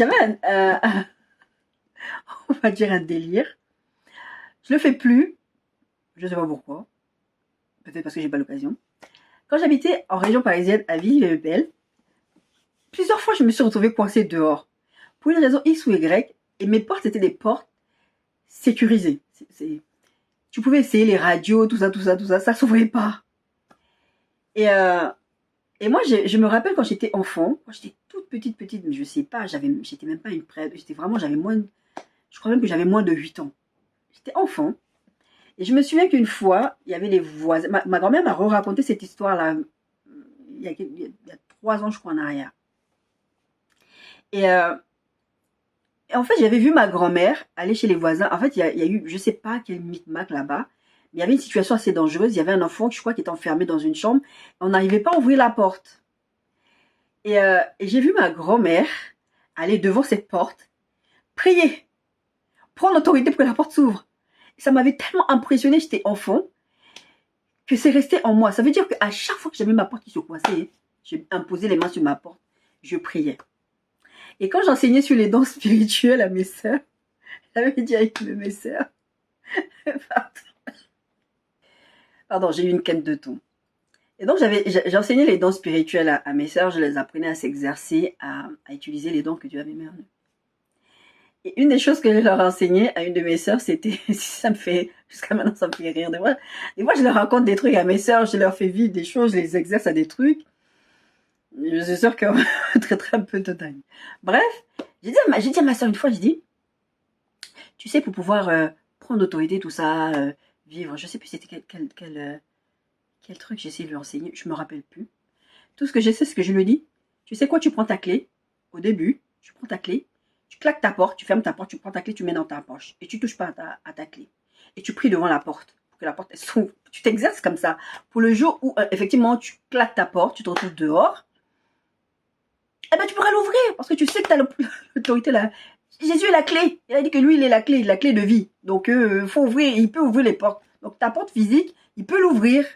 on va dire un délire. Je le fais plus. Je ne sais pas pourquoi. Peut-être parce que j'ai pas l'occasion. Quand j'habitais en région parisienne à Ville-et-Belle, plusieurs fois je me suis retrouvée coincée dehors. Pour une raison X ou Y, et mes portes étaient des portes sécurisées. Tu pouvais essayer les radios, tout ça, ça s'ouvrait pas. Et moi, je me rappelle quand j'étais enfant, quand j'étais toute petite, mais je sais pas, j'étais même pas une prête, je crois même que j'avais moins de 8 ans. J'étais enfant. Et je me souviens qu'une fois, il y avait les voisins. Ma grand-mère m'a raconté cette histoire-là il y a 3 ans, je crois, en arrière. Et en fait, j'avais vu ma grand-mère aller chez les voisins. En fait, il y a eu, je sais pas quel micmac là-bas, mais il y avait une situation assez dangereuse. Il y avait un enfant, je crois, qui était enfermé dans une chambre. On n'arrivait pas à ouvrir la porte. Et j'ai vu ma grand-mère aller devant cette porte, prier, prendre l'autorité pour que la porte s'ouvre. Ça m'avait tellement impressionné, j'étais enfant, que c'est resté en moi. Ça veut dire qu'à chaque fois que j'avais ma porte qui se coinçait, j'ai imposé les mains sur ma porte, je priais. Et quand j'enseignais sur les dons spirituels à mes sœurs, j'avais dit avec mes sœurs, pardon, j'ai eu une quête de ton. Et donc j'enseignais les dons spirituels à mes sœurs, je les apprenais à s'exercer, à utiliser les dons que Dieu avait mis en eux. Et une des choses que je leur enseignais à une de mes sœurs, c'était, jusqu'à maintenant ça me fait rire, des fois je leur raconte des trucs à mes sœurs, je leur fais vivre des choses, je les exerce à des trucs. Je suis sûre qu'on va traiter un peu de dingue. Bref, j'ai dit à ma sœur une fois, j'ai dit, tu sais, pour pouvoir prendre l'autorité, tout ça, vivre, je sais plus c'était quel truc j'ai essayé de lui enseigner, je me rappelle plus. Tout ce que je sais, c'est ce que je lui dis. Tu sais quoi, tu prends ta clé, au début, tu prends ta clé, tu claques ta porte, tu fermes ta porte, tu prends ta clé, tu mets dans ta poche. Et tu touches pas à ta clé. Et tu pries devant la porte pour que la porte s'ouvre. Tu t'exerces comme ça. Pour le jour où, effectivement, tu claques ta porte, tu te retrouves dehors, eh ben tu pourras l'ouvrir parce que tu sais que tu as l'autorité là. Jésus est la clé. Il a dit que lui, il est la clé de vie. Donc, faut ouvrir, il peut ouvrir les portes. Donc, ta porte physique, il peut l'ouvrir.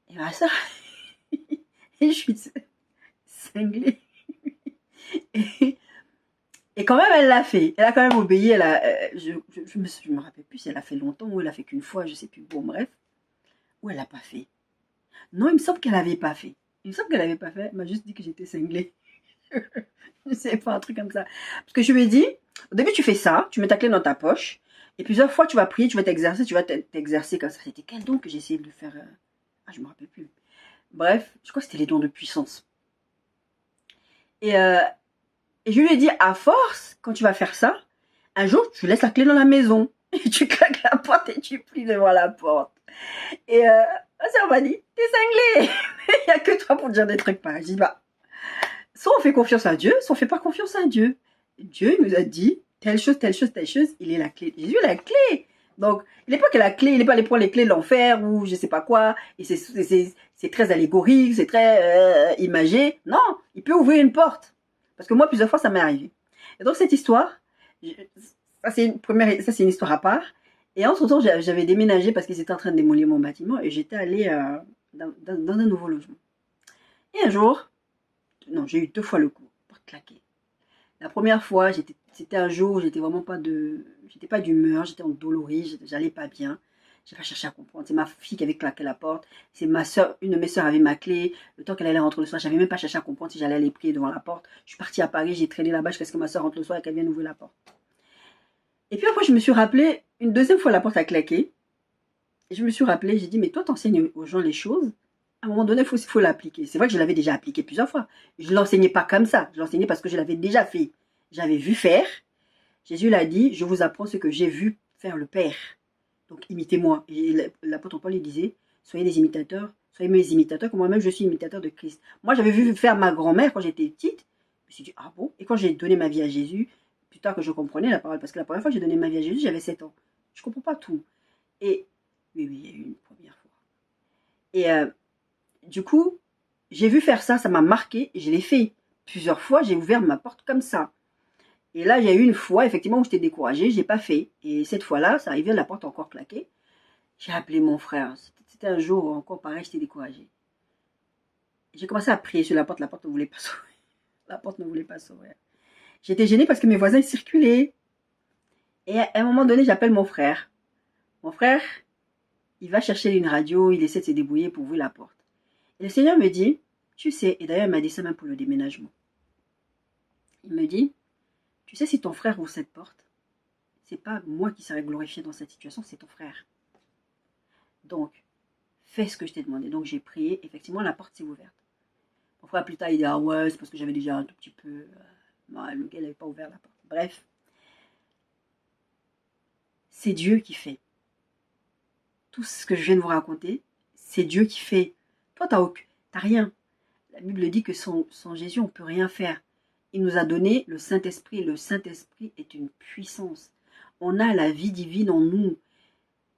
Et ben ça, et je suis cinglée. Et quand même, elle l'a fait. Elle a quand même obéi. Je me rappelle plus si elle a fait longtemps ou elle a fait qu'une fois, je sais plus. Bon, bref. Ou elle l'a pas fait. Non, il me semble qu'elle n'avait pas fait. Il me semble qu'elle n'avait pas fait. Elle m'a juste dit que j'étais cinglée. Je sais pas, un truc comme ça. Parce que je lui ai dit, au début, tu fais ça, tu mets ta clé dans ta poche, et plusieurs fois, tu vas prier, tu vas t'exercer comme ça. C'était quel don que j'ai essayé de le faire? Ah, je me rappelle plus. Bref, je crois que c'était les dons de puissance. Et, euh, et je lui ai dit, à force, quand tu vas faire ça, un jour, tu laisses la clé dans la maison. Et tu claques la porte et tu plies devant la porte. Et ma soeur m'a dit, t'es cinglé. Il n'y a que toi pour dire des trucs pareils. Je dis, bah, soit on fait confiance à Dieu, soit on fait pas confiance à Dieu. Dieu nous a dit, telle chose, telle chose, telle chose, il est la clé. Jésus est la clé. Donc, il n'est pas que la clé, il n'est pas allé prendre les clés de l'enfer ou je sais pas quoi. Et c'est très allégorique, c'est très imagé. Non, il peut ouvrir une porte. Parce que moi, plusieurs fois, ça m'est arrivé. Et donc, cette histoire, ça c'est une histoire à part. Et entre-temps, j'avais déménagé parce qu'ils étaient en train de démolir mon bâtiment et j'étais allée dans un nouveau logement. Et un jour, non, j'ai eu 2 fois le coup, porte claquée. La première fois, c'était un jour où j'étais pas d'humeur, j'étais endolorie, j'allais pas bien. J'ai pas cherché à comprendre. C'est ma fille qui avait claqué la porte. C'est ma soeur, une de mes soeurs avait ma clé. Le temps qu'elle allait rentrer le soir, j'avais même pas cherché à comprendre si j'allais aller prier devant la porte. Je suis partie à Paris, j'ai traîné là-bas jusqu'à ce que ma soeur rentre le soir et qu'elle vienne ouvrir la porte. Et puis après, je me suis rappelé, une deuxième fois, la porte a claqué. Et je me suis rappelé, j'ai dit, mais toi, t'enseignes aux gens les choses. À un moment donné, il faut l'appliquer. C'est vrai que je l'avais déjà appliqué plusieurs fois. Je ne l'enseignais pas comme ça. Je l'enseignais parce que je l'avais déjà fait. J'avais vu faire. Jésus l'a dit, je vous apprends ce que j'ai vu faire le Père. Donc, imitez-moi. Et l'apôtre Paul, il disait, soyez des imitateurs. Soyez mes imitateurs, comme moi-même, je suis imitateur de Christ. Moi, j'avais vu faire ma grand-mère quand j'étais petite. Je me suis dit, ah bon? Et quand j'ai donné ma vie à Jésus, plus tard que je comprenais la parole, parce que la première fois que j'ai donné ma vie à Jésus, j'avais 7 ans. Je ne comprends pas tout. Et oui, il y a eu une première fois. Et du coup, j'ai vu faire ça, ça m'a marqué, et je l'ai fait. Plusieurs fois, j'ai ouvert ma porte comme ça. Et là, il y a eu une fois, effectivement, où j'étais découragée, je n'ai pas fait. Et cette fois-là, ça arrivait, la porte encore claquée. J'ai appelé mon frère. C'était un jour encore pareil, j'étais découragée. J'ai commencé à prier sur la porte ne voulait pas s'ouvrir. La porte ne voulait pas s'ouvrir. J'étais gênée parce que mes voisins circulaient. Et à un moment donné, j'appelle mon frère. Mon frère, il va chercher une radio, il essaie de se débrouiller pour ouvrir la porte. Et le Seigneur me dit, tu sais, et d'ailleurs il m'a dit ça même pour le déménagement. Il me dit, tu sais si ton frère ouvre cette porte, c'est pas moi qui serai glorifié dans cette situation, c'est ton frère. Donc, fais ce que je t'ai demandé. Donc j'ai prié, effectivement la porte s'est ouverte. Mon frère plus tard il dit, ah ouais, c'est parce que j'avais déjà un tout petit peu... Non, le gars n'avait pas ouvert la porte. Bref, c'est Dieu qui fait. Tout ce que je viens de vous raconter, c'est Dieu qui fait. Toi, t'as rien. La Bible dit que sans Jésus, on ne peut rien faire. Il nous a donné le Saint-Esprit. Le Saint-Esprit est une puissance. On a la vie divine en nous.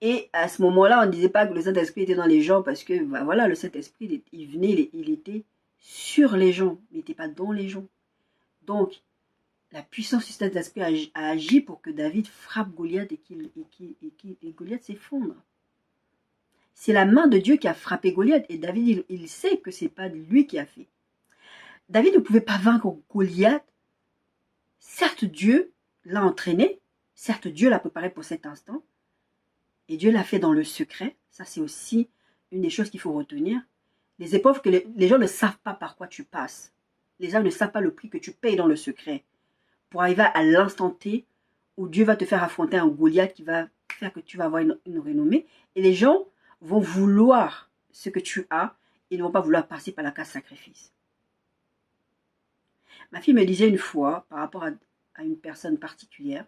Et à ce moment-là, on ne disait pas que le Saint-Esprit était dans les gens parce que, bah voilà, le Saint-Esprit, il venait, il était sur les gens. Il n'était pas dans les gens. Donc, la puissance du Saint-Esprit a agi pour que David frappe Goliath et Goliath s'effondre. C'est la main de Dieu qui a frappé Goliath. Et David, il sait que ce n'est pas lui qui a fait. David ne pouvait pas vaincre Goliath. Certes, Dieu l'a entraîné. Certes, Dieu l'a préparé pour cet instant. Et Dieu l'a fait dans le secret. Ça, c'est aussi une des choses qu'il faut retenir. Les épreuves que les gens ne savent pas par quoi tu passes. Les gens ne savent pas le prix que tu payes dans le secret. Pour arriver à l'instant T où Dieu va te faire affronter un Goliath qui va faire que tu vas avoir une renommée. Et les gens vont vouloir ce que tu as. Ils ne vont pas vouloir passer par la case sacrifice. Ma fille me disait une fois, par rapport à une personne particulière,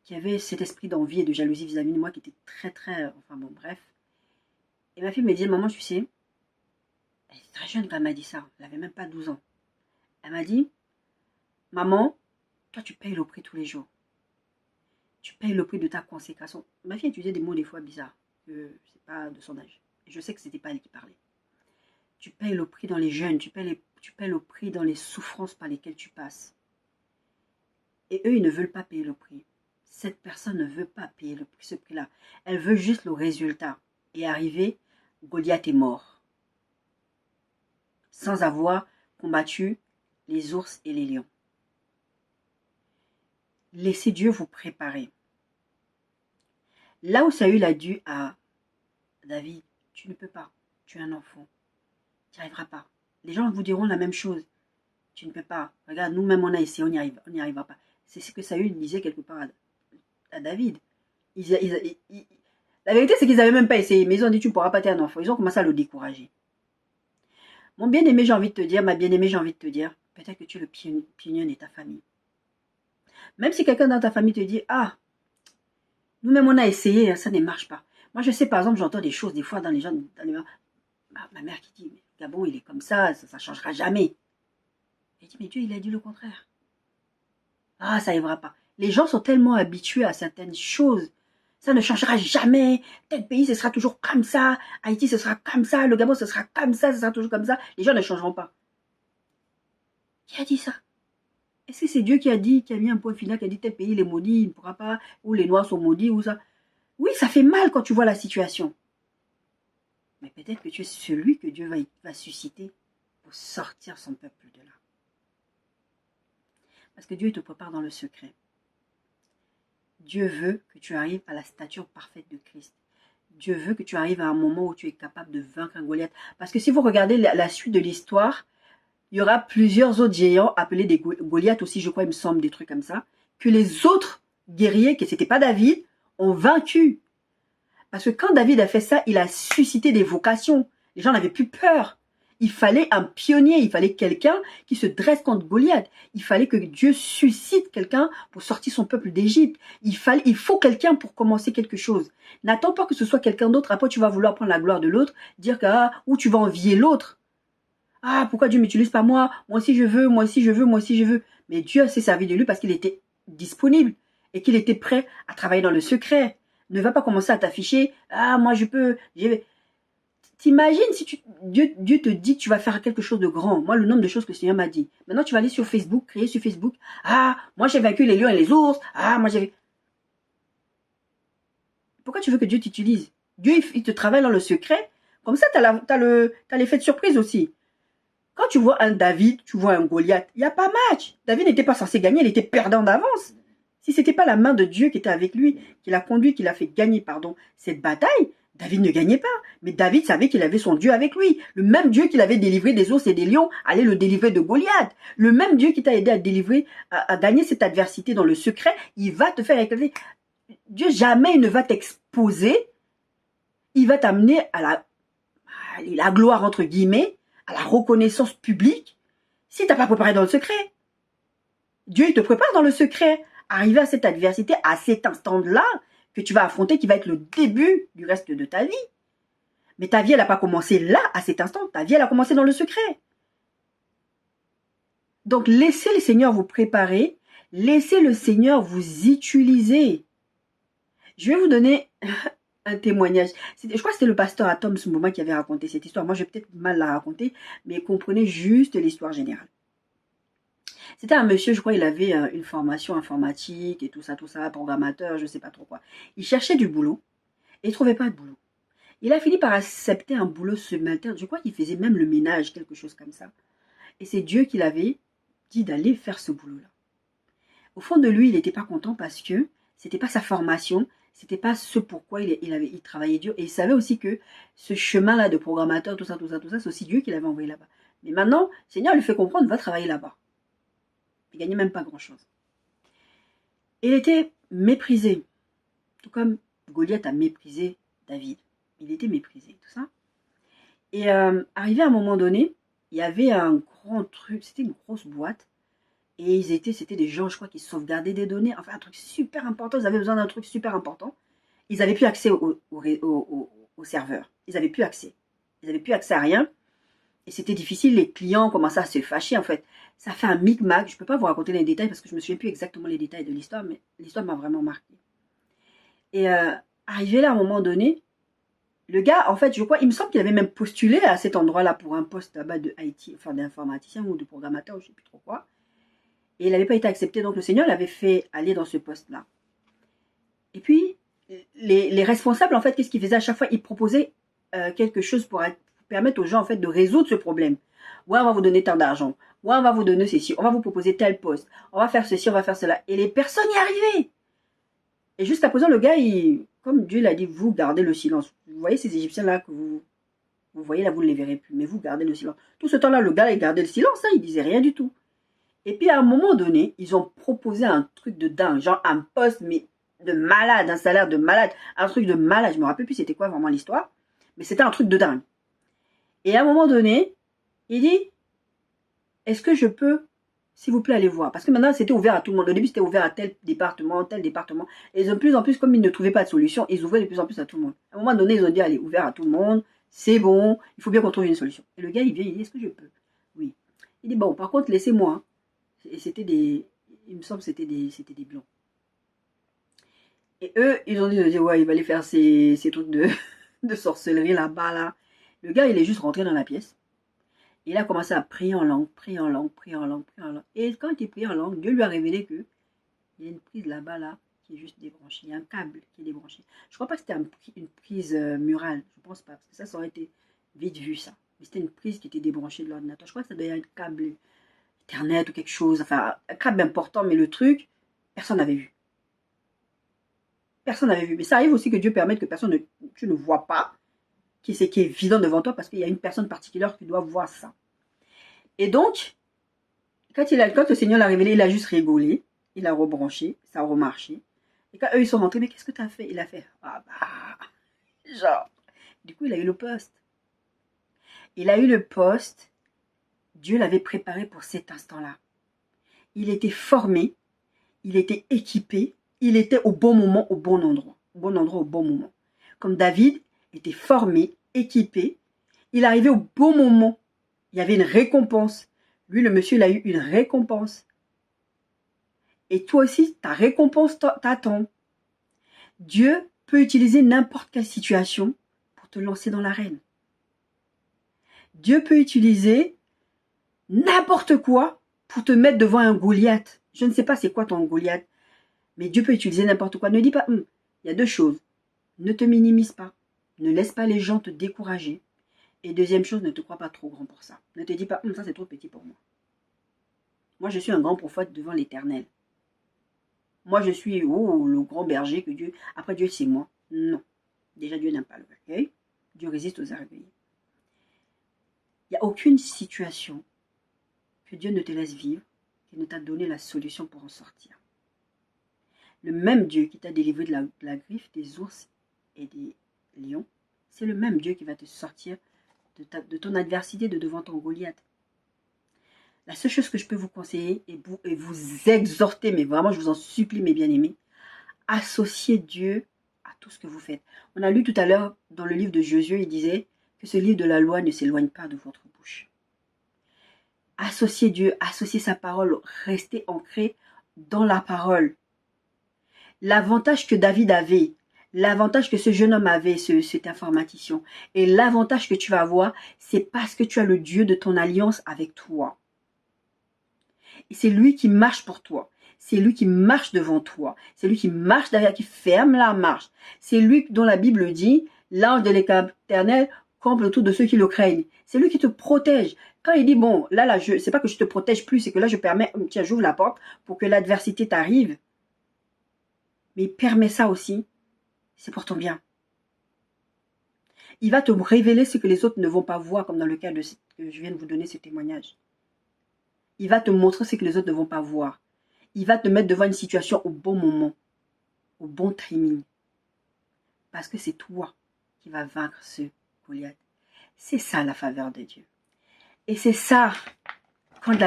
qui avait cet esprit d'envie et de jalousie vis-à-vis de moi, qui était très, très... Enfin bon, bref. Et ma fille me disait, maman, tu sais, elle était très jeune quand elle m'a dit ça. Elle n'avait même pas 12 ans. Elle m'a dit, maman, toi, tu payes le prix tous les jours. Tu payes le prix de ta consécration. Ma fille utilisait des mots des fois bizarres, que c'est pas de son âge. Et je sais que c'était pas elle qui parlait. Tu payes le prix dans les jeûnes, tu payes le prix dans les souffrances par lesquelles tu passes. Et eux, ils ne veulent pas payer le prix. Cette personne ne veut pas payer ce prix-là. Elle veut juste le résultat. Et arriver, Goliath est mort. Sans avoir combattu les ours et les lions. Laissez Dieu vous préparer. Là où Saül a dit à David, tu ne peux pas, tu es un enfant. Tu n'y arriveras pas. Les gens vous diront la même chose. Tu ne peux pas. Regarde, nous-mêmes, on a essayé, on n'y arrivera pas. C'est ce que Saül disait quelque part à David. La vérité, c'est qu'ils n'avaient même pas essayé. Mais ils ont dit, tu ne pourras pas être un enfant. Ils ont commencé à le décourager. Mon bien-aimé, j'ai envie de te dire, ma bien-aimée, j'ai envie de te dire, peut-être que tu es le pionnier de ta famille. Même si quelqu'un dans ta famille te dit, ah, nous-mêmes on a essayé, ça ne marche pas. Moi je sais par exemple, j'entends des choses des fois dans les gens, ma mère qui dit, Gabon il est comme ça ne changera jamais. J'ai dit, mais Dieu il a dit le contraire. Ah, ça n'arrivera pas. Les gens sont tellement habitués à certaines choses. Ça ne changera jamais. Tel pays, ce sera toujours comme ça. Haïti, ce sera comme ça. Le Gabon, ce sera comme ça. Ce sera toujours comme ça. Les gens ne changeront pas. Qui a dit ça? Est-ce que c'est Dieu qui a dit, qui a mis un point final, qui a dit tel pays, il est maudit, il ne pourra pas, ou les Noirs sont maudits, ou ça? Oui, ça fait mal quand tu vois la situation. Mais peut-être que tu es celui que Dieu va susciter pour sortir son peuple de là. Parce que Dieu te prépare dans le secret. Dieu veut que tu arrives à la stature parfaite de Christ. Dieu veut que tu arrives à un moment où tu es capable de vaincre un Goliath. Parce que si vous regardez la suite de l'histoire, il y aura plusieurs autres géants appelés des Goliaths aussi, je crois, il me semble, des trucs comme ça, que les autres guerriers, que ce n'était pas David, ont vaincu. Parce que quand David a fait ça, il a suscité des vocations. Les gens n'avaient plus peur. Il fallait un pionnier, il fallait quelqu'un qui se dresse contre Goliath. Il fallait que Dieu suscite quelqu'un pour sortir son peuple d'Égypte. Il faut quelqu'un pour commencer quelque chose. N'attends pas que ce soit quelqu'un d'autre. Après, tu vas vouloir prendre la gloire de l'autre, dire que ou tu vas envier l'autre. Ah, pourquoi Dieu ne m'utilise pas moi? Moi aussi je veux, moi aussi je veux, moi aussi je veux. Mais Dieu s'est servi de lui parce qu'il était disponible et qu'il était prêt à travailler dans le secret. Ne va pas commencer à t'afficher. Ah, moi je peux. T'imagines si Dieu te dit que tu vas faire quelque chose de grand. Moi, le nombre de choses que le Seigneur m'a dit. Maintenant, tu vas aller sur Facebook, créer sur Facebook. Ah, moi j'ai vaincu les lions et les ours. Ah, moi j'ai... Pourquoi tu veux que Dieu t'utilise? Dieu, il te travaille dans le secret. Comme ça, t'as l'effet de surprise aussi. Quand tu vois un David, tu vois un Goliath, il n'y a pas match. David n'était pas censé gagner, il était perdant d'avance. Si ce n'était pas la main de Dieu qui était avec lui, qui l'a conduit, qui l'a fait gagner, cette bataille, David ne gagnait pas. Mais David savait qu'il avait son Dieu avec lui. Le même Dieu qui l'avait délivré des ours et des lions allait le délivrer de Goliath. Le même Dieu qui t'a aidé à délivrer, à gagner cette adversité dans le secret, il va te faire éclater. Dieu jamais ne va t'exposer. Il va t'amener à la gloire entre guillemets, à la reconnaissance publique, si tu n'as pas préparé dans le secret. Dieu, il te prépare dans le secret. Arriver à cette adversité, à cet instant-là, que tu vas affronter, qui va être le début du reste de ta vie. Mais ta vie, elle n'a pas commencé là, à cet instant. Ta vie, elle a commencé dans le secret. Donc, laissez le Seigneur vous préparer. Laissez le Seigneur vous utiliser. Je vais vous donner un témoignage. Je crois que c'était le pasteur Atom, ce moment, qui avait raconté cette histoire. Moi, je vais peut-être mal la raconter, mais comprenez juste l'histoire générale. C'était un monsieur, je crois, il avait une formation informatique et tout ça, programmateur, je ne sais pas trop quoi. Il cherchait du boulot et il ne trouvait pas de boulot. Il a fini par accepter un boulot subalterne. Je crois qu'il faisait même le ménage, quelque chose comme ça. Et c'est Dieu qui l'avait dit d'aller faire ce boulot-là. Au fond de lui, il n'était pas content parce que ce n'était pas sa formation, c'était pas ce pourquoi il travaillait dur. Et il savait aussi que ce chemin-là de programmateur, tout ça, c'est aussi Dieu qui l'avait envoyé là-bas. Mais maintenant, le Seigneur lui fait comprendre, va travailler là-bas. Il ne gagnait même pas grand-chose. Il était méprisé. Tout comme Goliath a méprisé David. Il était méprisé, tout ça. Et arrivé à un moment donné, il y avait un grand truc, c'était une grosse boîte. Et c'était des gens, je crois, qui sauvegardaient des données. Enfin, un truc super important. Ils avaient besoin d'un truc super important. Ils n'avaient plus accès au serveur. Ils n'avaient plus accès. Ils n'avaient plus accès à rien. Et c'était difficile. Les clients commençaient à se fâcher, en fait. Ça fait un micmac. Je ne peux pas vous raconter les détails parce que je ne me souviens plus exactement les détails de l'histoire, mais l'histoire m'a vraiment marqué. Et arrivé là, à un moment donné, le gars, en fait, je crois, il me semble qu'il avait même postulé à cet endroit-là pour un poste là-bas de IT, enfin d'informaticien ou de programmateur, je ne sais plus trop quoi. Et il n'avait pas été accepté, donc le Seigneur l'avait fait aller dans ce poste-là. Et puis, les responsables, en fait, qu'est-ce qu'ils faisaient à chaque fois? Ils proposaient quelque chose pour permettre aux gens, en fait, de résoudre ce problème. Ouais, on va vous donner tant d'argent. Ouais, on va vous donner ceci. On va vous proposer tel poste. On va faire ceci, on va faire cela. Et les personnes y arrivaient. Et jusqu'à présent, le gars, comme Dieu l'a dit, vous gardez le silence. Vous voyez ces Égyptiens-là que vous voyez là, vous ne les verrez plus. Mais vous gardez le silence. Tout ce temps-là, le gars, il gardait le silence. Hein, il disait rien du tout. Et puis, à un moment donné, ils ont proposé un truc de dingue. Genre un poste, mais de malade, un salaire de malade. Un truc de malade. Je ne me rappelle plus c'était quoi vraiment l'histoire. Mais c'était un truc de dingue. Et à un moment donné, Il dit, est-ce que je peux, s'il vous plaît, aller voir? Parce que maintenant, c'était ouvert à tout le monde. Au début, c'était ouvert à tel département, tel département. Et de plus en plus, comme ils ne trouvaient pas de solution, ils ouvraient de plus en plus à tout le monde. À un moment donné, ils ont dit, allez, ouvert à tout le monde, c'est bon, il faut bien qu'on trouve une solution. Et le gars, il vient, il dit, est-ce que je peux? Oui. Il dit, bon, par contre, laissez-moi. Et c'était des, il me semble que c'était des blancs. Et eux, ils ont dit, ouais, il va aller faire ces trucs de sorcellerie là-bas, là. Le gars, il est juste rentré dans la pièce. Il a commencé à prier en langue, prier en langue, prier en langue, prier en langue. Et quand il prie en langue, Dieu lui a révélé que il y a une prise là-bas, là, qui est juste débranchée. Il y a un câble qui est débranché. Je ne crois pas que c'était une prise murale. Je ne pense pas, parce que ça aurait été vite vu, ça. Mais c'était une prise qui était débranchée de l'ordinateur. Je crois que ça doit être un câble Internet ou quelque chose. Enfin, un câble important, mais le truc, personne n'avait vu. Personne n'avait vu. Mais ça arrive aussi que Dieu permette que tu ne vois pas, qui est évident devant toi, parce qu'il y a une personne particulière qui doit voir ça. Et donc, quand le Seigneur l'a révélé, il a juste rigolé, il a rebranché, ça a remarché. Et quand eux, ils sont rentrés, mais qu'est-ce que tu as fait? Il a fait, ah bah, genre. Du coup, il a eu le poste. Il a eu le poste, Dieu l'avait préparé pour cet instant-là. Il était formé, il était équipé, il était au bon moment, au bon endroit. Au bon endroit, au bon moment. Comme David était formé, équipé, il arrivait au bon moment. Il y avait une récompense. Lui, le monsieur, il a eu une récompense. Et toi aussi, ta récompense t'attend. Dieu peut utiliser n'importe quelle situation pour te lancer dans l'arène. Dieu peut utiliser n'importe quoi pour te mettre devant un Goliath. Je ne sais pas c'est quoi ton Goliath, mais Dieu peut utiliser n'importe quoi. Ne dis pas, il y a deux choses. Ne te minimise pas. Ne laisse pas les gens te décourager. Et deuxième chose, ne te crois pas trop grand pour ça. Ne te dis pas, ça c'est trop petit pour moi. Moi, je suis un grand prophète devant l'Éternel. Moi, je suis le grand berger que Dieu... Après, Dieu, c'est moi. Non. Déjà, Dieu n'aime pas le recueil. Dieu résiste aux orgueilleux. Il n'y a aucune situation que Dieu ne te laisse vivre, qui ne t'a donné la solution pour en sortir. Le même Dieu qui t'a délivré de la griffe des ours et des lions, c'est le même Dieu qui va te sortir de ton adversité, de devant ton Goliath. La seule chose que je peux vous conseiller et vous exhorter, mais vraiment je vous en supplie mes bien-aimés, associez Dieu à tout ce que vous faites. On a lu tout à l'heure dans le livre de Josué, il disait que ce livre de la loi ne s'éloigne pas de votre bouche. Associez Dieu, associez sa parole, restez ancrés dans la parole. L'avantage que David avait, l'avantage que ce jeune homme avait, cet informaticien, et l'avantage que tu vas avoir, c'est parce que tu as le Dieu de ton alliance avec toi. Et c'est lui qui marche pour toi. C'est lui qui marche devant toi. C'est lui qui marche derrière, qui ferme la marche. C'est lui dont la Bible dit, l'ange de l'Éternel campe autour de ceux qui le craignent. C'est lui qui te protège. Quand il dit, bon, là, c'est pas que je te protège plus, c'est que là, je permets, tiens, j'ouvre la porte pour que l'adversité t'arrive. Mais il permet ça aussi. C'est pour ton bien. Il va te révéler ce que les autres ne vont pas voir, comme dans le cas que je viens de vous donner ce témoignage. Il va te montrer ce que les autres ne vont pas voir. Il va te mettre devant une situation au bon moment, au bon timing. Parce que c'est toi qui vas vaincre ce Goliath. C'est ça la faveur de Dieu. Et c'est ça, quand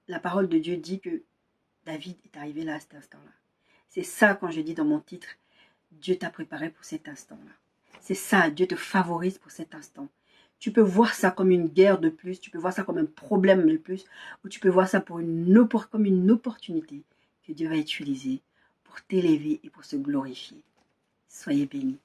la parole de Dieu dit que David est arrivé là à cet instant-là. C'est ça quand je dis dans mon titre, Dieu t'a préparé pour cet instant-là. C'est ça, Dieu te favorise pour cet instant. Tu peux voir ça comme une guerre de plus, tu peux voir ça comme un problème de plus, ou tu peux voir ça comme une opportunité que Dieu va utiliser pour t'élever et pour se glorifier. Soyez bénis.